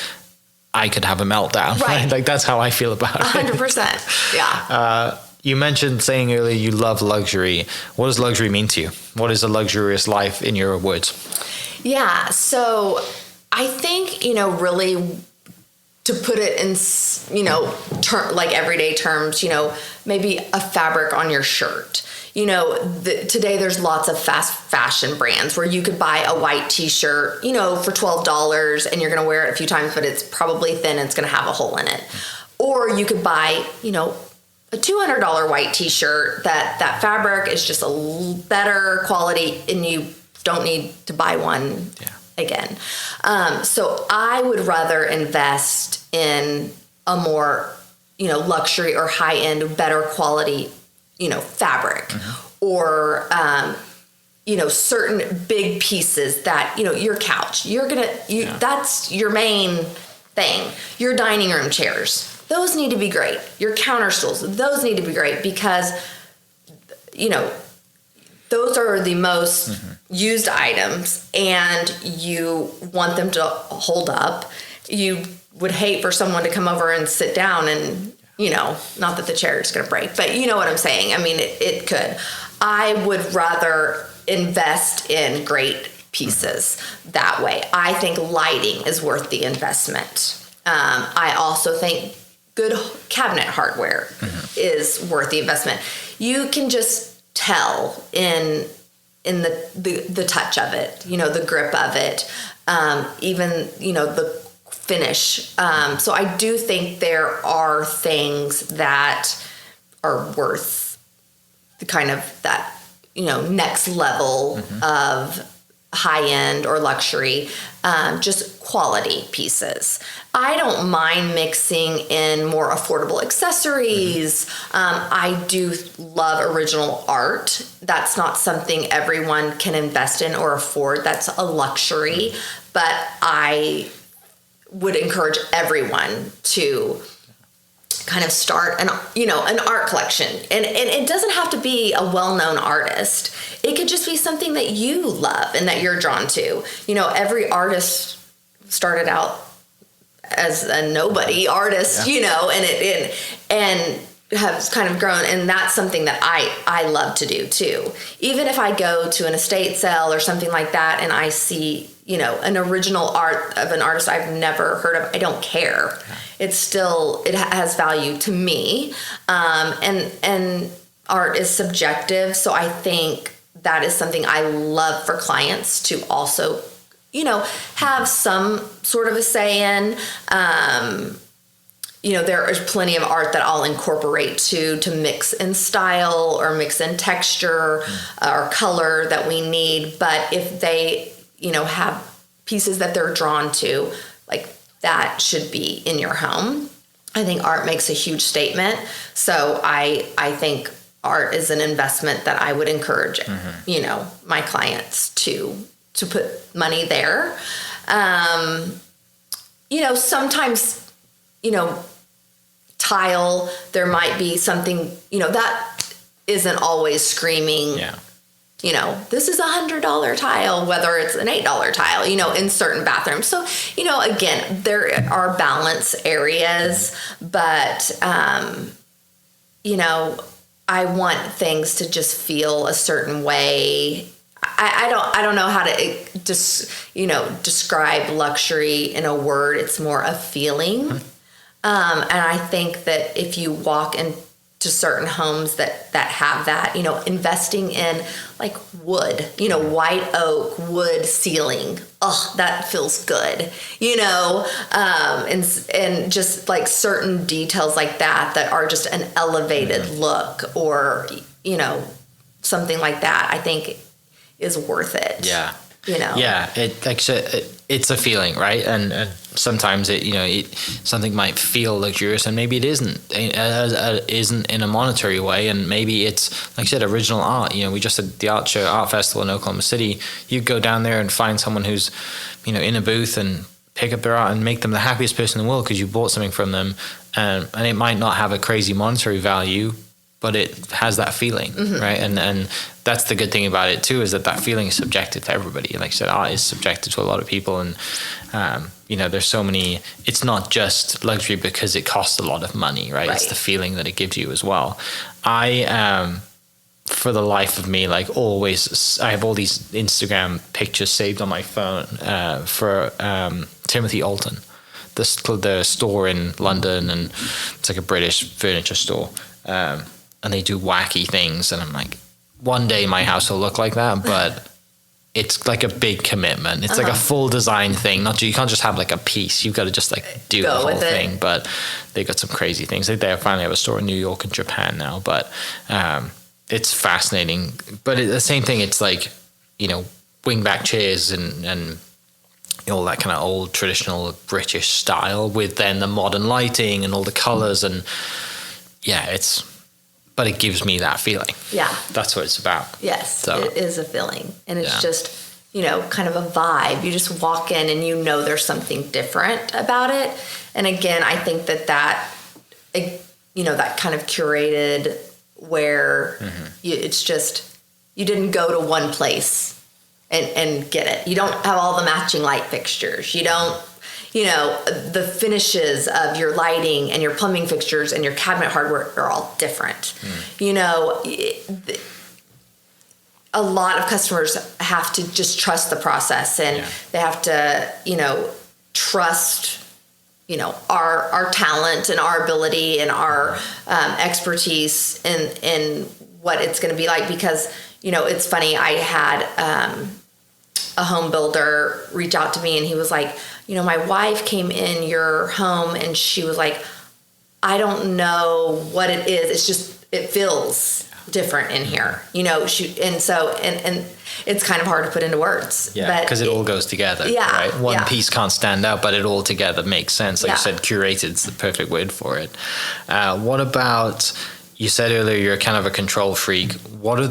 I could have a meltdown. Right? That's how I feel about it. 100%. Yeah. You mentioned saying earlier you love luxury. What does luxury mean to you? What is a luxurious life in your words? Yeah. So I think really, to put it in, everyday terms, maybe a fabric on your shirt. Today there's lots of fast fashion brands where you could buy a white t-shirt, for $12, and you're going to wear it a few times, but it's probably thin and it's going to have a hole in it. Or you could buy, a $200 white t-shirt that fabric is just a better quality, and you don't need to buy one again. So I would rather invest in a more, luxury or high-end, better quality, fabric, or, certain big pieces that, your couch, that's your main thing. Your dining room chairs, those need to be great. Your counter stools, those need to be great because, those are the most, used items and you want them to hold up, you would hate for someone to come over and sit down and, not that the chair is going to break, but you know what I'm saying? I mean, it could. I would rather invest in great pieces that way. I think lighting is worth the investment. I also think good cabinet hardware is worth the investment. You can just tell in the touch of it, the grip of it, even, the finish. So I do think there are things that are worth the kind of that, next level of high end or luxury, just quality pieces. I don't mind mixing in more affordable accessories. I do love original art. That's not something everyone can invest in or afford. That's a luxury, but I would encourage everyone to kind of start an art collection. And it doesn't have to be a well-known artist. It could just be something that you love and that you're drawn to. Every artist started out as a nobody artist, and has kind of grown. And that's something that I love to do too. Even if I go to an estate sale or something like that and I see, an original art of an artist I've never heard of, I don't care. Yeah. It has value to me. And art is subjective. So I think that is something I love for clients to also, have some sort of a say in. There is plenty of art that I'll incorporate to mix in style or mix in texture or color that we need. But if they, have pieces that they're drawn to, like that should be in your home. I think art makes a huge statement. So I think art is an investment that I would encourage, my clients to put money there. Sometimes, tile, there might be something, that isn't always screaming, this is $100 tile, whether it's an $8 tile, in certain bathrooms. So, again, there are balance areas, but, I want things to just feel a certain way. I don't know how to just, describe luxury in a word. It's more a feeling. And I think that if you walk into certain homes that have that, investing in like wood, white oak, wood ceiling, that feels good, and just like certain details like that are just an elevated look or, something like that, I think is worth it. Yeah. Yeah, it's a feeling, right? And sometimes something might feel luxurious, and maybe it isn't in a monetary way, and maybe it's, like I said, original art. We just did the art festival in Oklahoma City. You go down there and find someone who's, in a booth and pick up their art and make them the happiest person in the world because you bought something from them, and it might not have a crazy monetary value, but it has that feeling, right? And that's the good thing about it too, is that feeling is subjective to everybody. Like I said, art is subjective to a lot of people, and there's so many. It's not just luxury because it costs a lot of money, right? It's the feeling that it gives you as well. I for the life of me, like always, I have all these Instagram pictures saved on my phone for Timothy Alton, the store in London, and it's like a British furniture store. And they do wacky things, and I'm like, one day my house will look like that, but it's like a big commitment. It's like a full design thing. You can't just have like a piece. You've got to just like do the whole thing. But they got some crazy things. They finally have a store in New York and Japan now, but it's fascinating. But the same thing, it's like, wingback chairs and all that kind of old traditional British style with then the modern lighting and all the colors, and but it gives me that feeling. Yeah. That's what it's about. Yes, so. It is a feeling. And it's just, kind of a vibe. You just walk in and there's something different about it. And again, I think that that kind of curated where it's just, you didn't go to one place and get it. You don't have all the matching light fixtures. You don't, the finishes of your lighting and your plumbing fixtures and your cabinet hardware are all different. A lot of customers have to just trust the process, and they have to, trust, our talent and our ability and our expertise in what it's going to be like. Because, it's funny, I had a home builder reach out to me, and he was like, my wife came in your home and she was like, I don't know what it is. It's just, it feels different in here, and it's kind of hard to put into words. Yeah, because it all goes together. Yeah, right. One piece can't stand out, but it all together makes sense. Like you said, curated is the perfect word for it. What about? You said earlier you're kind of a control freak. What are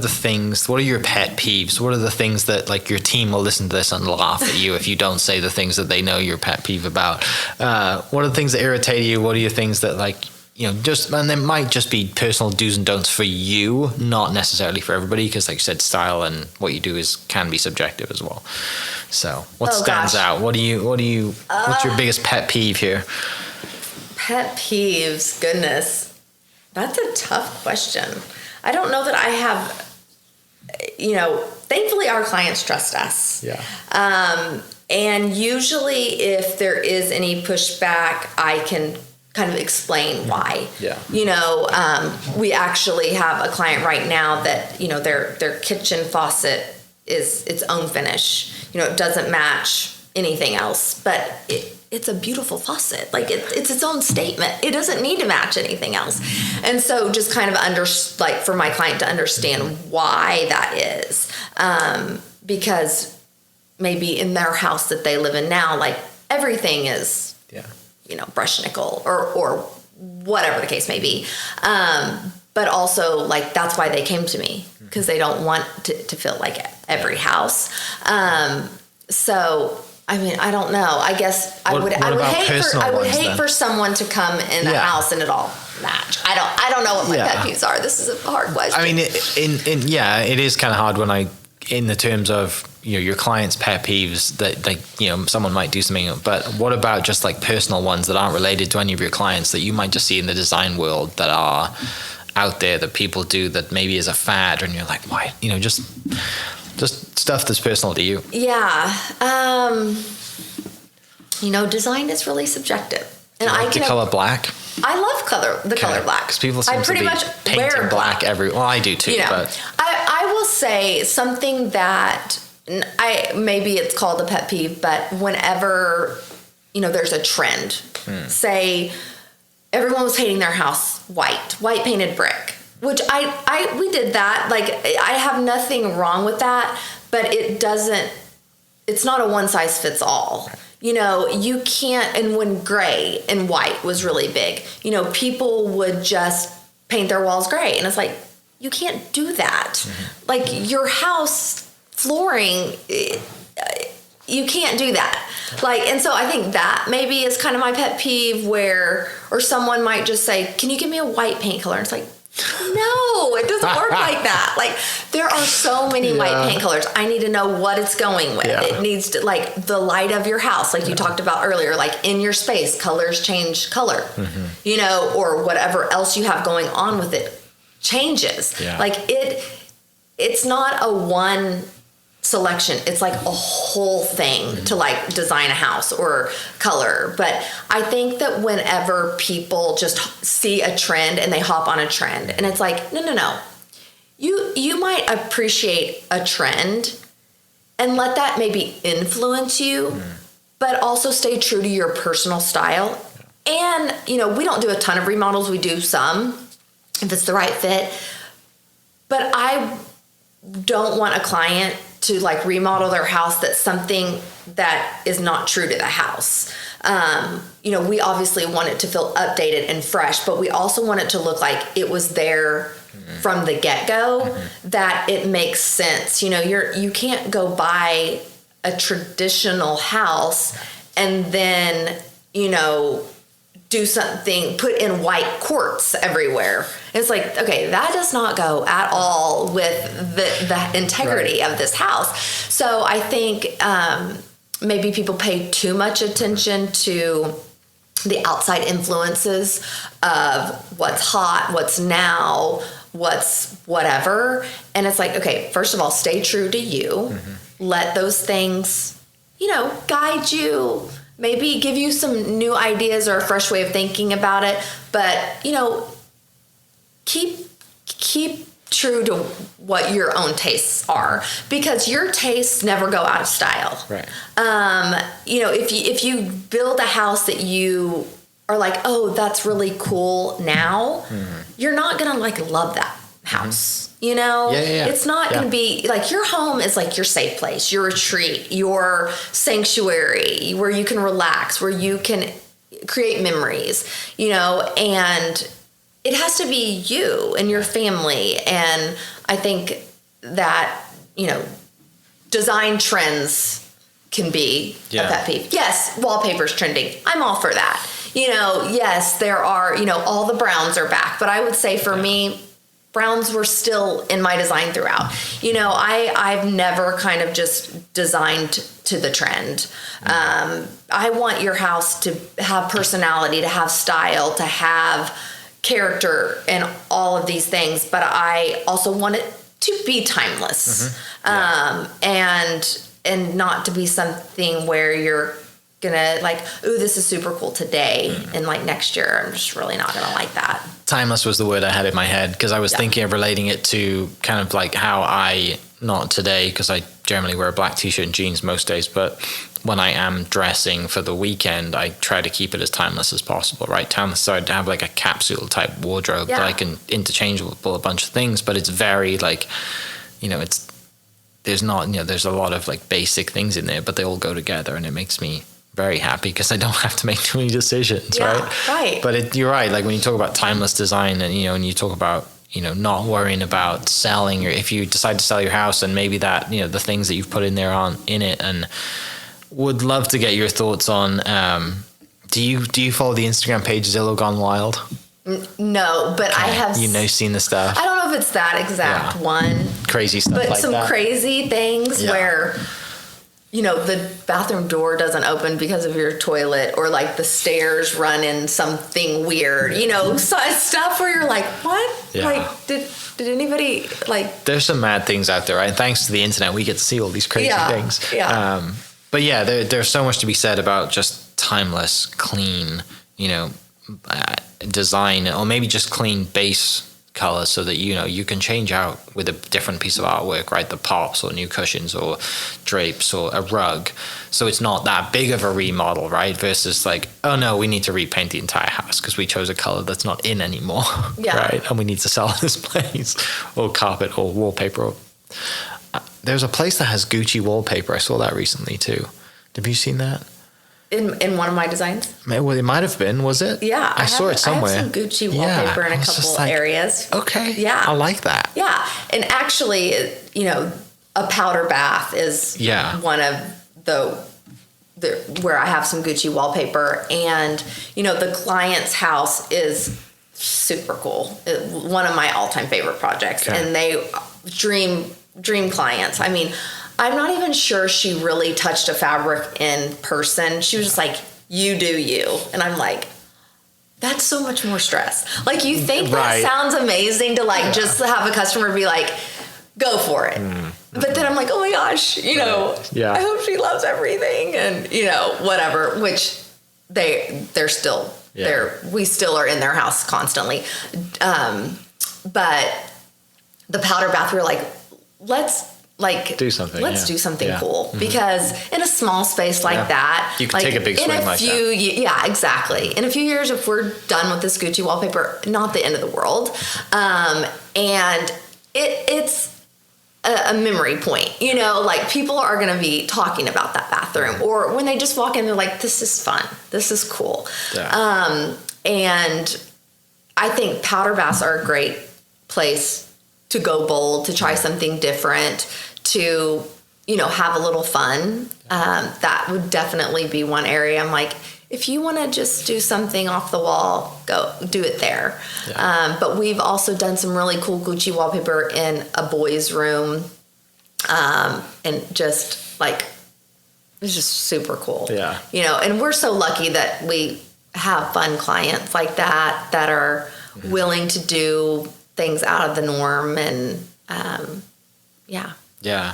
your pet peeves? What are the things that, like, your team will listen to this and laugh at you if you don't say the things that they know you're pet peeve about? What are the things that irritate you? What are your things that, like, and there might just be personal do's and don'ts for you, not necessarily for everybody, because, like you said, style and what you do can be subjective as well. So what stands out? What's your biggest pet peeve here? Pet peeves, goodness. That's a tough question. I don't know that I have, thankfully our clients trust us. Yeah. And usually if there is any pushback, I can kind of explain why. Yeah. We actually have a client right now that, their kitchen faucet is its own finish. It doesn't match anything else, but it's a beautiful faucet. Like it's its own statement. It doesn't need to match anything else. And so just kind of for my client to understand why that is, because maybe in their house that they live in now, like everything is, brush nickel or whatever the case may be. But also, like, that's why they came to me, because they don't want to feel like every house. So, I mean, I don't know. I guess I would hate for someone to come in the house and it all match. I don't know what my pet peeves are. This is a hard question. I mean, it is kind of hard in the terms of, your clients' pet peeves that, like, someone might do something, but what about just like personal ones that aren't related to any of your clients that you might just see in the design world that are out there that people do that maybe is a fad, and you're like, why? Just stuff that's personal to you. Yeah. Design is really subjective. And I like the color black. I love the color black. Because people seem to be painting black Well, I do too. But I will say something that maybe it's called a pet peeve, but whenever there's a trend, say everyone was painting their house white painted brick, which we did that. Like, I have nothing wrong with that, but it's not a one size fits all. You can't, and when gray and white was really big, people would just paint their walls gray. And it's like, you can't do that. Mm-hmm. Like, your house flooring, you can't do that. Like, and so I think that maybe is kind of my pet peeve or someone might just say, can you give me a white paint color? And it's like, no, it doesn't work like that. Like, there are so many white paint colors. I need to know what it's going with. It needs to, like, the light of your house, like you talked about earlier, like in your space, colors change color, or whatever else you have going on with it changes. Yeah. Like, it's not a one selection. It's like a whole thing to, like, design a house or color. But I think that whenever people just see a trend and they hop on a trend, and it's like, no. You might appreciate a trend and let that maybe influence you, but also stay true to your personal style. And, we don't do a ton of remodels. We do some if it's the right fit. But I don't want a client to, like, remodel their house that's something that is not true to the house. We obviously want it to feel updated and fresh, but we also want it to look like it was there from the get-go, that it makes sense. You can't go buy a traditional house and then, do something, put in white quartz everywhere. It's like, okay, that does not go at all with the integrity of this house. So I think maybe people pay too much attention to the outside influences of what's hot, what's now, what's whatever. And it's like, okay, first of all, stay true to you. Let those things, guide you. Maybe give you some new ideas or a fresh way of thinking about it. But, keep true to what your own tastes are, because your tastes never go out of style. Right. If you build a house that you are like, oh, that's really cool now, you're not going to love that house. It's not going to be like, your home is like your safe place, your retreat, your sanctuary where you can relax, where you can create memories, and it has to be you and your family. And I think that, design trends can be a pet peeve. Yes, wallpaper's trending. I'm all for that. Yes, there are, all the browns are back, but I would say for me, browns were still in my design throughout. I've never kind of just designed to the trend. I want your house to have personality, to have style, to have character and all of these things, but I also want it to be timeless. And not to be something where you're gonna ooh, this is super cool today, and next year I'm just really not gonna like that. Timeless was the word I had in my head, because I was thinking of relating it to kind of how I, not today because I generally wear a black t-shirt and jeans most days, but when I am dressing for the weekend, I try to keep it as timeless as possible, right? Timeless, so I'd have a capsule type wardrobe that I can interchangeable a bunch of things, but it's very it's, there's not, there's a lot of basic things in there, but they all go together, and it makes me very happy because I don't have to make too many decisions, right? But you're right. When you talk about timeless design, and and you talk about not worrying about selling, or if you decide to sell your house, and maybe that the things that you've put in there aren't in it. And would love to get your thoughts on. Do you follow the Instagram page Zillow Gone Wild? No, but I have seen the stuff. I don't know if it's that exact one. Crazy stuff, but some that. Crazy things where. The bathroom door doesn't open because of your toilet, or the stairs run in something weird, stuff where you're like, what? Yeah. Did anybody There's some mad things out there, right? Thanks to the internet, we get to see all these crazy things. Yeah. But yeah, there's so much to be said about just timeless, clean, design, or maybe just clean base color, so that you can change out with a different piece of artwork, right? The pops, or new cushions, or drapes, or a rug, so it's not that big of a remodel, right? Versus oh no, we need to repaint the entire house because we chose a color that's not in anymore, right? And we need to sell this place, or carpet, or wallpaper. There's a place that has Gucci wallpaper. I saw that recently too. Have you seen that? In one of my designs? Well, it might have been, was it? Yeah. I saw it somewhere. I have some Gucci wallpaper in a couple areas. Okay. Yeah. I like that. Yeah. And actually, a powder bath is one of the where I have some Gucci wallpaper. And, the client's house is super cool. One of my all-time favorite projects. Okay. And they dream clients. I mean, I'm not even sure she really touched a fabric in person. She was just like, you do you. And I'm like, that's so much more stress. You think that sounds amazing to just have a customer be like, go for it. But then I'm like, oh my gosh, I hope she loves everything, and, whatever, which they're still there. We still are in their house constantly. But the powder bath, we were like, let's do something. Let's do something cool, because in a small space that, you can take a big swing like that. Yeah, exactly. In a few years, if we're done with this Gucci wallpaper, not the end of the world. And it's a memory point, people are going to be talking about that bathroom, or when they just walk in, they're like, this is fun. This is cool. Yeah. And I think powder baths are a great place to go bold, to try something different, to, have a little fun. That would definitely be one area. I'm like, if you want to just do something off the wall, go do it there. Yeah. But we've also done some really cool Gucci wallpaper in a boys' room, and just like it's just super cool. Yeah. And we're so lucky that we have fun clients like that are willing to do things out of the norm, and yeah. Yeah.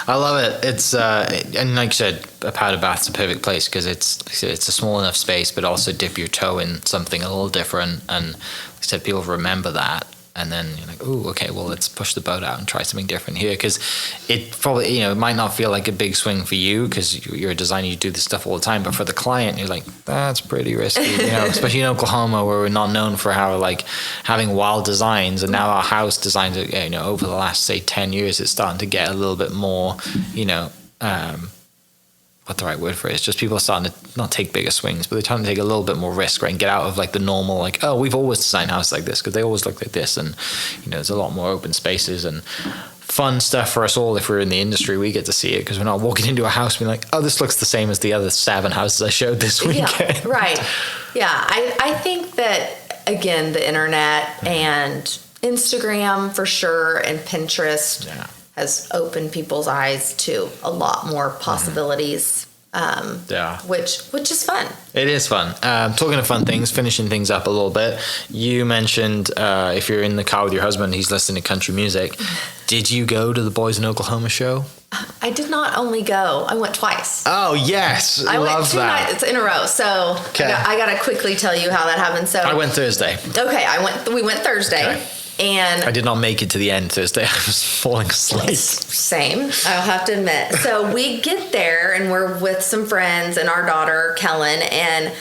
I love it. It's and like you said, a powder bath's a perfect place because it's a small enough space, but also dip your toe in something a little different. And like I said, people remember that, and then you're like, oh, okay, well, let's push the boat out and try something different here, because it probably it might not feel like a big swing for you because you're a designer, you do this stuff all the time, but for the client, you're like, that's pretty risky, especially in Oklahoma where we're not known for having wild designs, and now our house designs over the last say 10 years it's starting to get a little bit more what the right word for it is, just people are starting to not take bigger swings, but they're trying to take a little bit more risk, right, and get out of like the normal, like, oh, we've always designed houses like this because they always look like this, and there's a lot more open spaces and fun stuff for us all. If we're in the industry, we get to see it because we're not walking into a house being like, oh, this looks the same as the other 7 houses I showed this weekend. Yeah, right. Yeah, I think that, again, the internet and Instagram for sure, and Pinterest has opened people's eyes to a lot more possibilities. Which is fun. It is fun. Talking of fun things, finishing things up a little bit. You mentioned if you're in the car with your husband, he's listening to country music. Did you go to the Boys in Oklahoma show? I did not only go. I went twice. Oh yes, I love went 2 that. nights in a row. So okay. I got to quickly tell you how that happened. So I went Thursday. Okay, we went Thursday. Okay. And I did not make it to the end Thursday. I was falling asleep. Same, I'll have to admit. So we get there and we're with some friends and our daughter, Kellen, and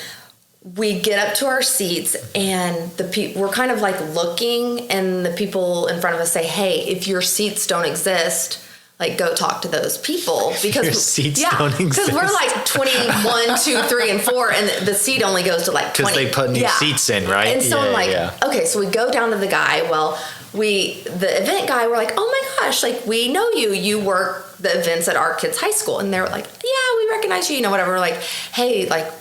we get up to our seats and we're kind of like looking, and the people in front of us say, hey, if your seats don't exist, like go talk to those people, because your seats don't exist. Because we're like 21, 2, 3, and 4, and the seat only goes to like 20. Because they put new seats in, right? And so I'm like, okay, so we go down to the guy. Well, the event guy, we're like, oh my gosh, like we know you. You work the events at our kids' high school, and they're like, yeah, we recognize you. Whatever. We're like, hey, like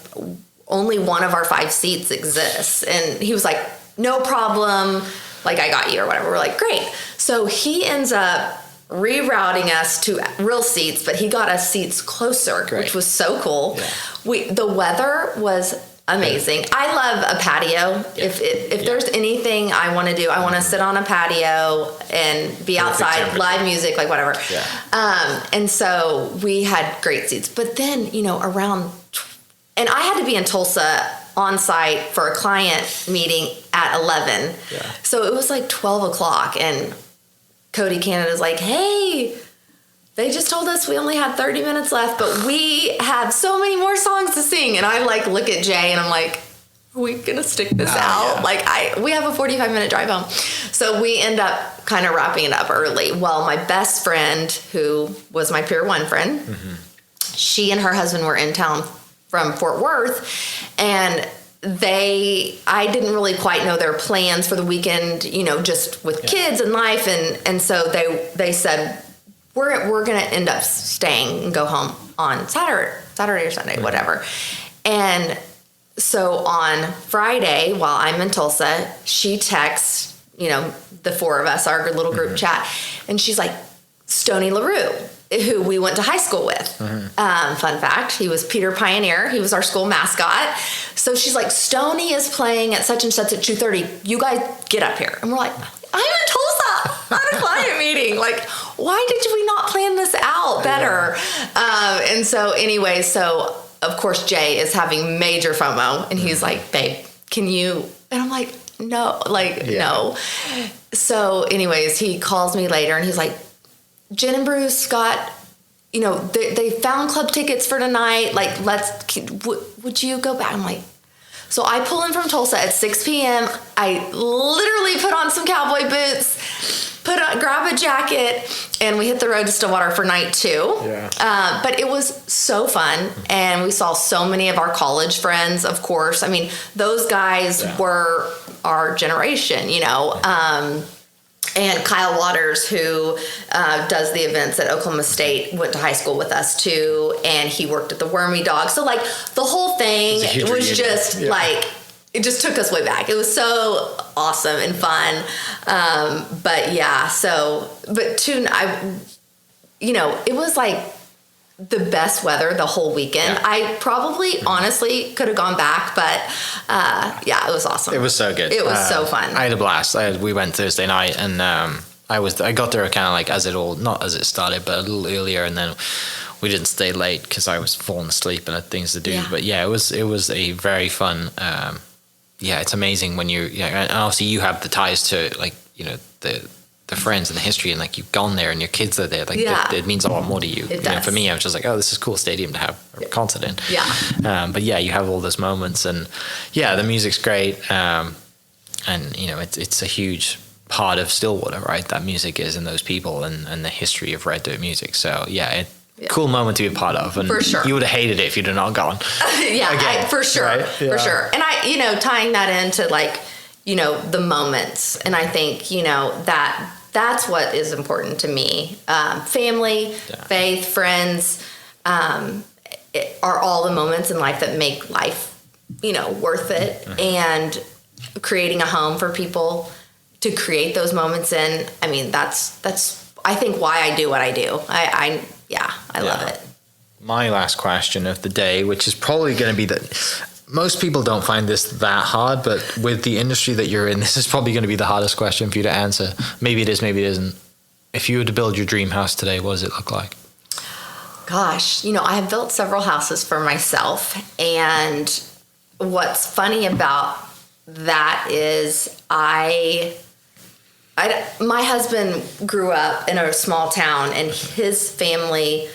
only one of our 5 seats exists, and he was like, no problem. Like I got you or whatever. We're like, great. So he ends up rerouting us to real seats, but he got us seats closer, which was so cool. Yeah. The weather was amazing. I love a patio. Yeah. If there's anything I want to do, I want to sit on a patio and be outside, live music, like whatever. Yeah. And so we had great seats. But then, and I had to be in Tulsa on site for a client meeting at 11. Yeah. So it was like 12 o'clock, and Cody Canada's like, hey, they just told us we only had 30 minutes left, but we have so many more songs to sing. And I like look at Jay and I'm like, are we going to stick this out? Yeah. Like we have a 45-minute drive home. So we end up kind of wrapping it up early. Well, my best friend, who was my Pier 1 friend, she and her husband were in town from Fort Worth, and I didn't really quite know their plans for the weekend, just with kids and life. And so they said, we're going to end up staying and go home on Saturday or Sunday, whatever. And so on Friday, while I'm in Tulsa, she texts, the 4 of us, our little group chat, and she's like, Stoney LaRue, who we went to high school with. Fun fact, he was Peter Pioneer. He was our school mascot. So she's like, Stoney is playing at such and such at 2:30. You guys get up here. And we're like, I'm in Tulsa at a client meeting. Like, why did we not plan this out better? Yeah. And so anyway, of course, Jay is having major FOMO, and he's like, babe, can you? And I'm like, no, no. So anyways, he calls me later, and he's like, Jen and Bruce got, they found club tickets for tonight. Like, would you go back? I'm like, so I pull in from Tulsa at 6 p.m. I literally put on some cowboy boots, grab a jacket, and we hit the road to Stillwater for night 2. Yeah. But it was so fun, and we saw so many of our college friends, of course. I mean, those guys were our generation, And Kyle Waters, who does the events at Oklahoma State, went to high school with us too, and he worked at the Wormy Dog. So like the whole thing was just like, it just took us way back. It was so awesome and fun. But yeah, it was like the best weather the whole weekend. Yeah. I probably honestly could have gone back, but it was awesome. It was so good. It was so fun. I had a blast. We went Thursday night, and I got there kind of like not as it started, but a little earlier, and then we didn't stay late because I was falling asleep and had things to do. Yeah. But yeah, it was a very fun. It's amazing when and obviously you have the ties to like the friends and the history, and like you've gone there and your kids are there, like it means a lot more to you. It does. For me, I was just like, oh, this is a cool stadium to have a concert in. But yeah, you have all those moments, and the music's great, and it's a huge part of Stillwater, right? That music is, and those people, and the history of Red Dirt music. So cool moment to be a part of, and for sure. You would have hated it if you'd have not gone. For sure, right? For sure. And I, tying that into like, the moments, and I think that's what is important to me. Family, faith, friends, are all the moments in life that make life, worth it. Mm-hmm. And creating a home for people to create those moments in. I mean, that's I think why I do what I do. I love it. My last question of the day, which is probably going to be most people don't find this that hard, but with the industry that you're in, this is probably going to be the hardest question for you to answer. Maybe it is, maybe it isn't. If you were to build your dream house today, what does it look like? Gosh, I have built several houses for myself, and what's funny about that is my husband grew up in a small town, and his family,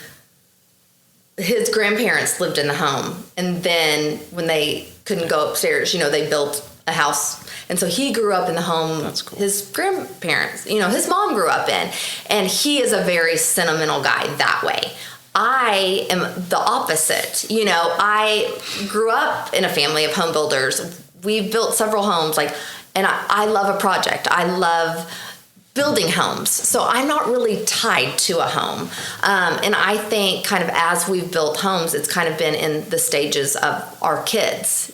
his grandparents lived in the home. And then when they couldn't go upstairs, they built a house. And so he grew up in the home his grandparents, his mom grew up in. And he is a very sentimental guy that way. I am the opposite. I grew up in a family of home builders. We've built several homes, and I love a project. I love building homes. So I'm not really tied to a home. And I think kind of as we've built homes, it's kind of been in the stages of our kids,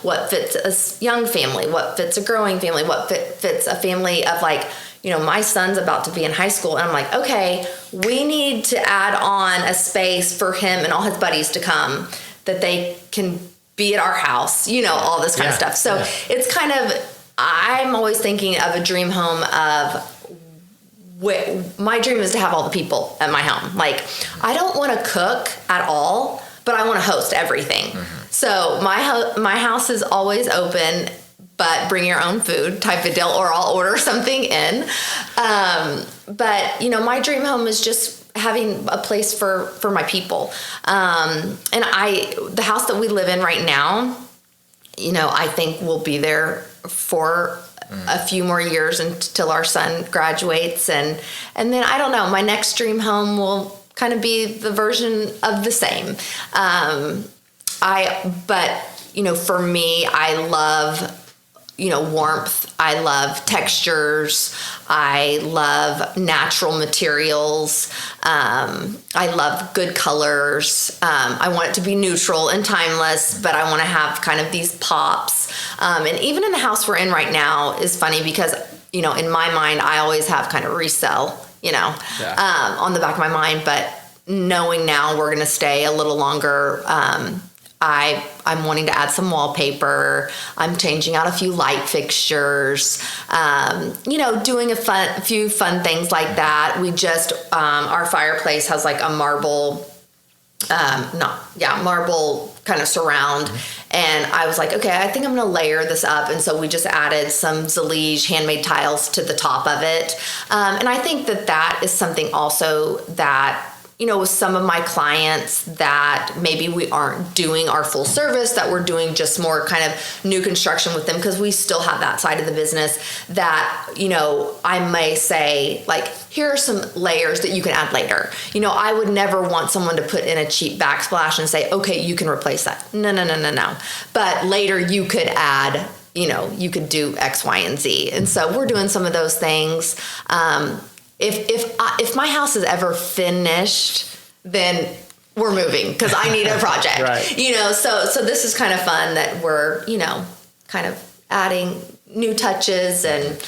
what fits a young family, what fits a growing family, what fits a family of my son's about to be in high school. And I'm like, okay, we need to add on a space for him and all his buddies to come that they can be at our house, all this kind of stuff. So it's kind of, I'm always thinking of a dream home my dream is to have all the people at my home. I don't want to cook at all, but I want to host everything. Mm-hmm. So my house is always open, but bring your own food type of deal, or I'll order something in. But my dream home is just having a place for my people. And the house that we live in right now, I think we'll be there for a few more years until our son graduates. And then I don't know, my next dream home will kind of be the version of the same. For me, I love, warmth. I love textures. I love natural materials. I love good colors. I want it to be neutral and timeless, but I want to have kind of these pops. And even in the house we're in right now is funny because, in my mind, I always have kind of resell, on the back of my mind, but knowing now we're going to stay a little longer, I'm wanting to add some wallpaper. I'm changing out a few light fixtures, doing a few fun things like that. We just, our fireplace has a marble, marble kind of surround. Mm-hmm. And I was like, okay, I think I'm going to layer this up. And so we just added some Zalige handmade tiles to the top of it. And I think that is something also that, with some of my clients that maybe we aren't doing our full service, that we're doing just more kind of new construction with them, because we still have that side of the business that, I may say, here are some layers that you can add later. I would never want someone to put in a cheap backsplash and say, okay, you can replace that. No. But later you could add, you could do X, Y, and Z. And so we're doing some of those things. If my house is ever finished, then we're moving because I need a project. Right. So this is kind of fun that we're, kind of adding new touches. And,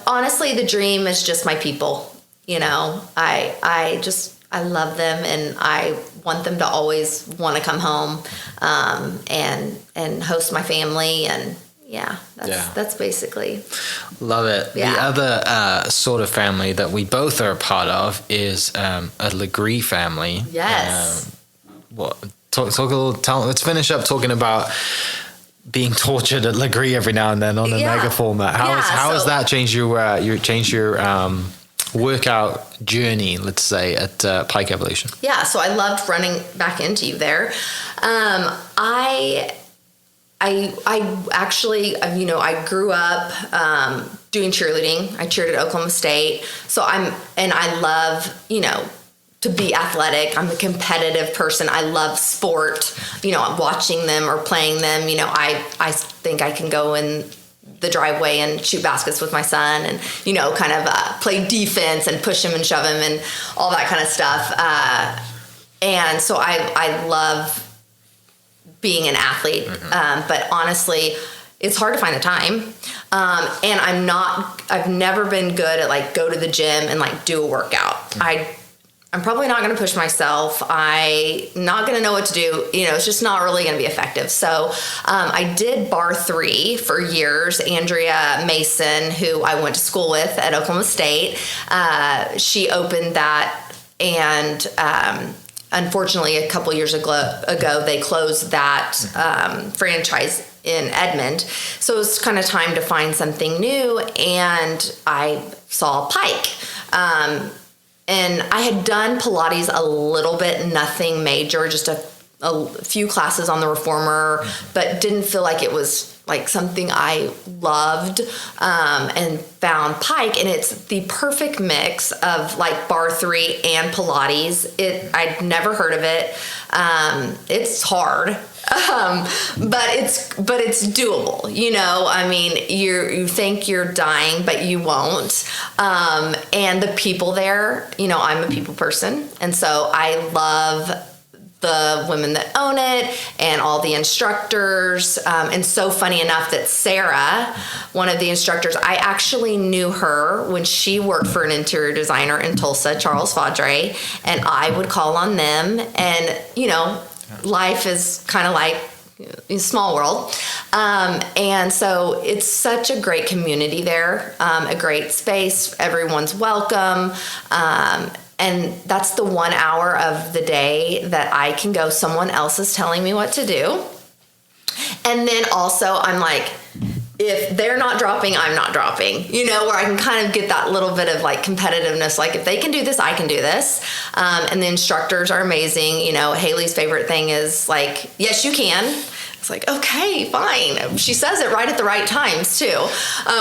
honestly, the dream is just my people. I love them, and I want them to always want to come home and host my family. And that's basically. Love it. Yeah. The other sort of family that we both are a part of is a Legree family. Yes. Let's finish up talking about being tortured at Legree every now and then on a mega format. How has that changed your workout journey, let's say, at Pike Evolution? Yeah, so I loved running back into you there. I actually, I grew up doing cheerleading. I cheered at Oklahoma State. So I love, to be athletic. I'm a competitive person. I love sport, watching them or playing them. I think I can go in the driveway and shoot baskets with my son and, kind of play defense and push him and shove him and all that kind of stuff. And so I love being an athlete. But honestly, it's hard to find the time. And I've never been good at go to the gym and do a workout. I'm probably not going to push myself. I'm not going to know what to do. It's just not really going to be effective. So I did Bar 3 for years. Andrea Mason, who I went to school with at Oklahoma State, she opened that. And unfortunately, a couple years ago, they closed that franchise in Edmond. So it was kind of time to find something new. And I saw Pike. And I had done Pilates a little bit, nothing major, just a few classes on the reformer, but didn't feel like it was something I loved, and found Pike. And it's the perfect mix of Bar 3 and Pilates. I'd never heard of it. It's hard. But it's doable, I mean, you think you're dying, but you won't. And the people there, I'm a people person. And so I love the women that own it and all the instructors. And so funny enough that Sarah, one of the instructors, I actually knew her when she worked for an interior designer in Tulsa, Charles Fadre, and I would call on them. And, life is kind of like a small world. And so it's such a great community there, a great space. Everyone's welcome. And that's the 1 hour of the day that I can go, someone else is telling me what to do. And then also I'm if they're not dropping, I'm not dropping, where I can kind of get that little bit of competitiveness. If they can do this, I can do this. And the instructors are amazing. Haley's favorite thing is yes, you can. It's okay, fine. She says it right at the right times too,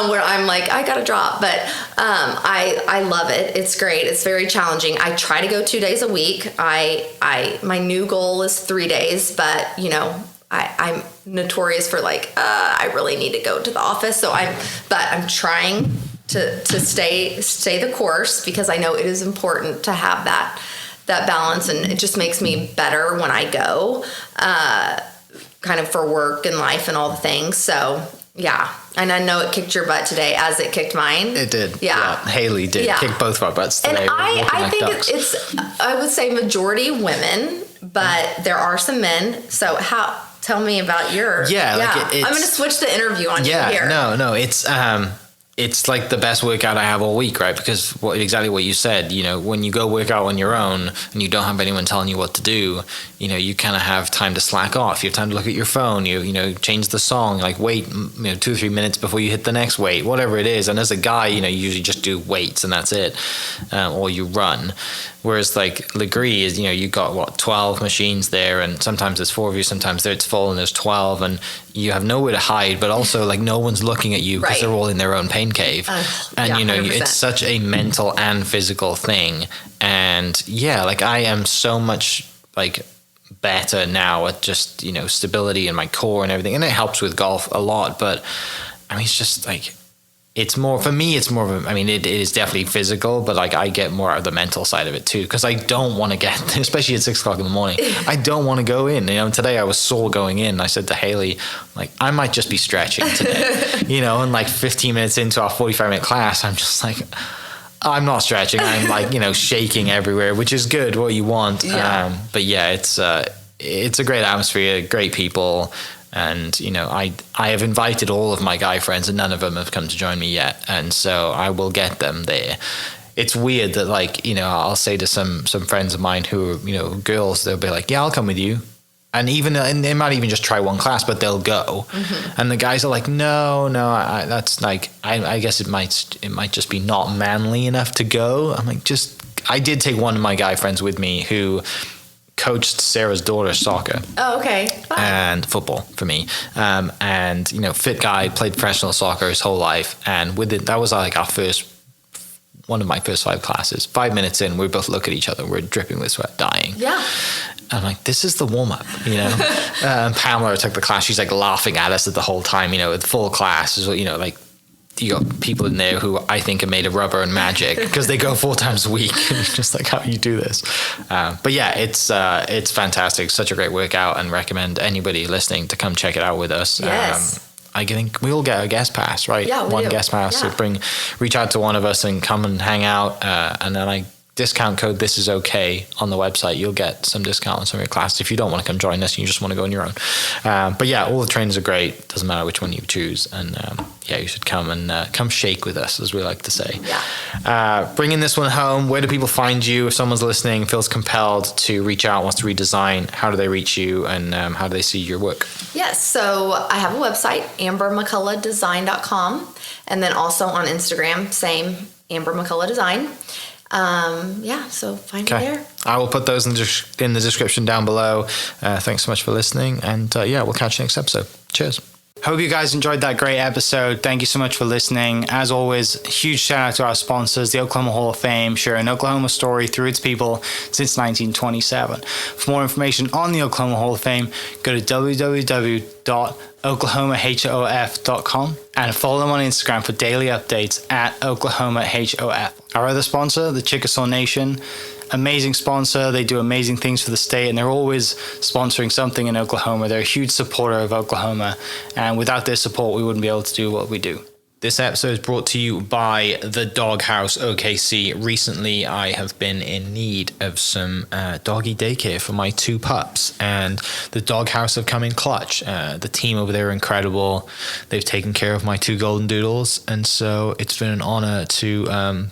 where I'm I gotta drop. But I love it. It's great. It's very challenging. I try to go 2 days a week. My new goal is 3 days, but I'm notorious for I really need to go to the office. So I'm trying to stay the course, because I know it is important to have that balance, and it just makes me better when I go, kind of for work and life and all the things. So yeah. And I know it kicked your butt today as it kicked mine. It did. Yeah. Haley did kick both of our butts today. And I think it's, I would say majority women, but there are some men. So tell me about your. I'm going to switch the interview on you here. No. It's the best workout I have all week, right? Because exactly what you said, when you go work out on your own and you don't have anyone telling you what to do, you kind of have time to slack off. You have time to look at your phone, you change the song, wait, 2 or 3 minutes before you hit the next weight, whatever it is. And as a guy, you usually just do weights and that's it. Or you run. Whereas Legree is, you got 12 machines there, and sometimes there's 4 of you, sometimes it's full and there's 12, and you have nowhere to hide, but also no one's looking at you because they're all in their own pain cave. And 100%. It's such a mental and physical thing. And I am so much better now at just, stability in my core and everything. And it helps with golf a lot. But I mean, it's just like, it's more, for me, it's more of a, I mean, it is definitely physical, but like I get more out of the mental side of it too. Cause I don't want to get, especially at 6 o'clock in the morning, I don't want to go in. Today I was sore going in. I said to Haley, like, I might just be stretching today, and like 15 minutes into our 45-minute class, I'm just like, I'm not stretching. I'm like, shaking everywhere, which is good, what you want. Yeah. But yeah, it's a great atmosphere, great people. And, I have invited all of my guy friends and none of them have come to join me yet. And so I will get them there. It's weird that I'll say to some friends of mine who are, girls, they'll be like, yeah, I'll come with you. And they might even just try one class, but they'll go. Mm-hmm. And the guys are like, no, that's like, I guess it might just be not manly enough to go. I'm like, I did take one of my guy friends with me who coached Sarah's daughter soccer. Oh, okay. Fine. And football for me. And, fit guy, played professional soccer his whole life. And with it, that was like one of my first 5 classes. 5 minutes in, we both look at each other. We're dripping with sweat, dying. Yeah. I'm like, this is the warm up, Pamela took the class. She's like laughing at us the whole time, with full class. Like, you got people in there who I think are made of rubber and magic because they go 4 times a week. And it's just like, how do you do this? But yeah, it's fantastic. Such a great workout, and recommend anybody listening to come check it out with us. Yes. I think we all get a guest pass, right? Yeah, we do. Guest pass. Yeah. So reach out to one of us and come and hang out. And then discount code "This Is Okay" on the website. You'll get some discount on some of your classes if you don't want to come join us and you just want to go on your own. But yeah, all the trainers are great. Doesn't matter which one you choose. And you should come and come shake with us, as we like to say. Yeah. Bringing this one home, where do people find you? If someone's listening, feels compelled to reach out, wants to redesign, how do they reach you, and how do they see your work? Yes, so I have a website, ambermcculloughdesign.com, and then also on Instagram, same, Amber McCullough Design. So find me there. I will put those in the description down below. Thanks so much for listening, and we'll catch you next episode. Cheers. Hope you guys enjoyed that great episode. Thank you so much for listening. As always, huge shout out to our sponsors, the Oklahoma Hall of Fame, sharing Oklahoma story through its people since 1927. For more information on the Oklahoma Hall of Fame, go to www.oklahomahof.com and follow them on Instagram for daily updates at OklahomaHOF. Our other sponsor, the Chickasaw Nation, amazing sponsor. They do amazing things for the state, and they're always sponsoring something in Oklahoma. They're a huge supporter of Oklahoma, and without their support, we wouldn't be able to do what we do. This episode is brought to you by the Doghouse OKC. Recently, I have been in need of some doggy daycare for my 2 pups, and the Doghouse have come in clutch. The team over there are incredible. They've taken care of my 2 golden doodles, and so it's been an honor to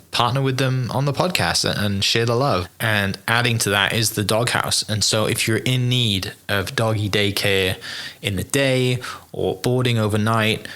partner with them on the podcast and share the love. And adding to that is the Doghouse. And so if you're in need of doggy daycare in the day or boarding overnight,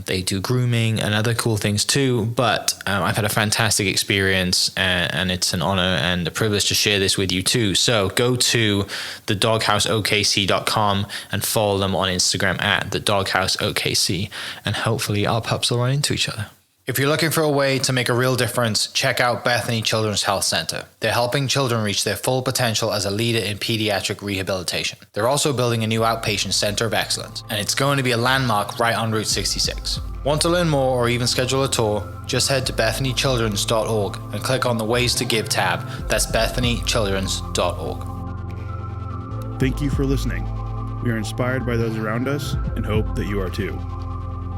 they do grooming and other cool things too, but I've had a fantastic experience, and it's an honor and a privilege to share this with you too. So go to thedogHouseOKC.com and follow them on Instagram at thedogHouseOKC, and hopefully our pups will run into each other. If you're looking for a way to make a real difference, check out Bethany Children's Health Center. They're helping children reach their full potential as a leader in pediatric rehabilitation. They're also building a new Outpatient Center of Excellence, and it's going to be a landmark right on Route 66. Want to learn more or even schedule a tour? Just head to bethanychildrens.org and click on the Ways to Give tab. That's bethanychildrens.org. Thank you for listening. We are inspired by those around us and hope that you are too.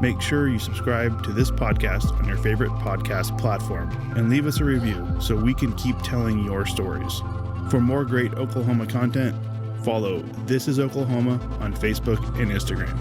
Make sure you subscribe to this podcast on your favorite podcast platform and leave us a review so we can keep telling your stories. For more great Oklahoma content, follow This Is Oklahoma on Facebook and Instagram.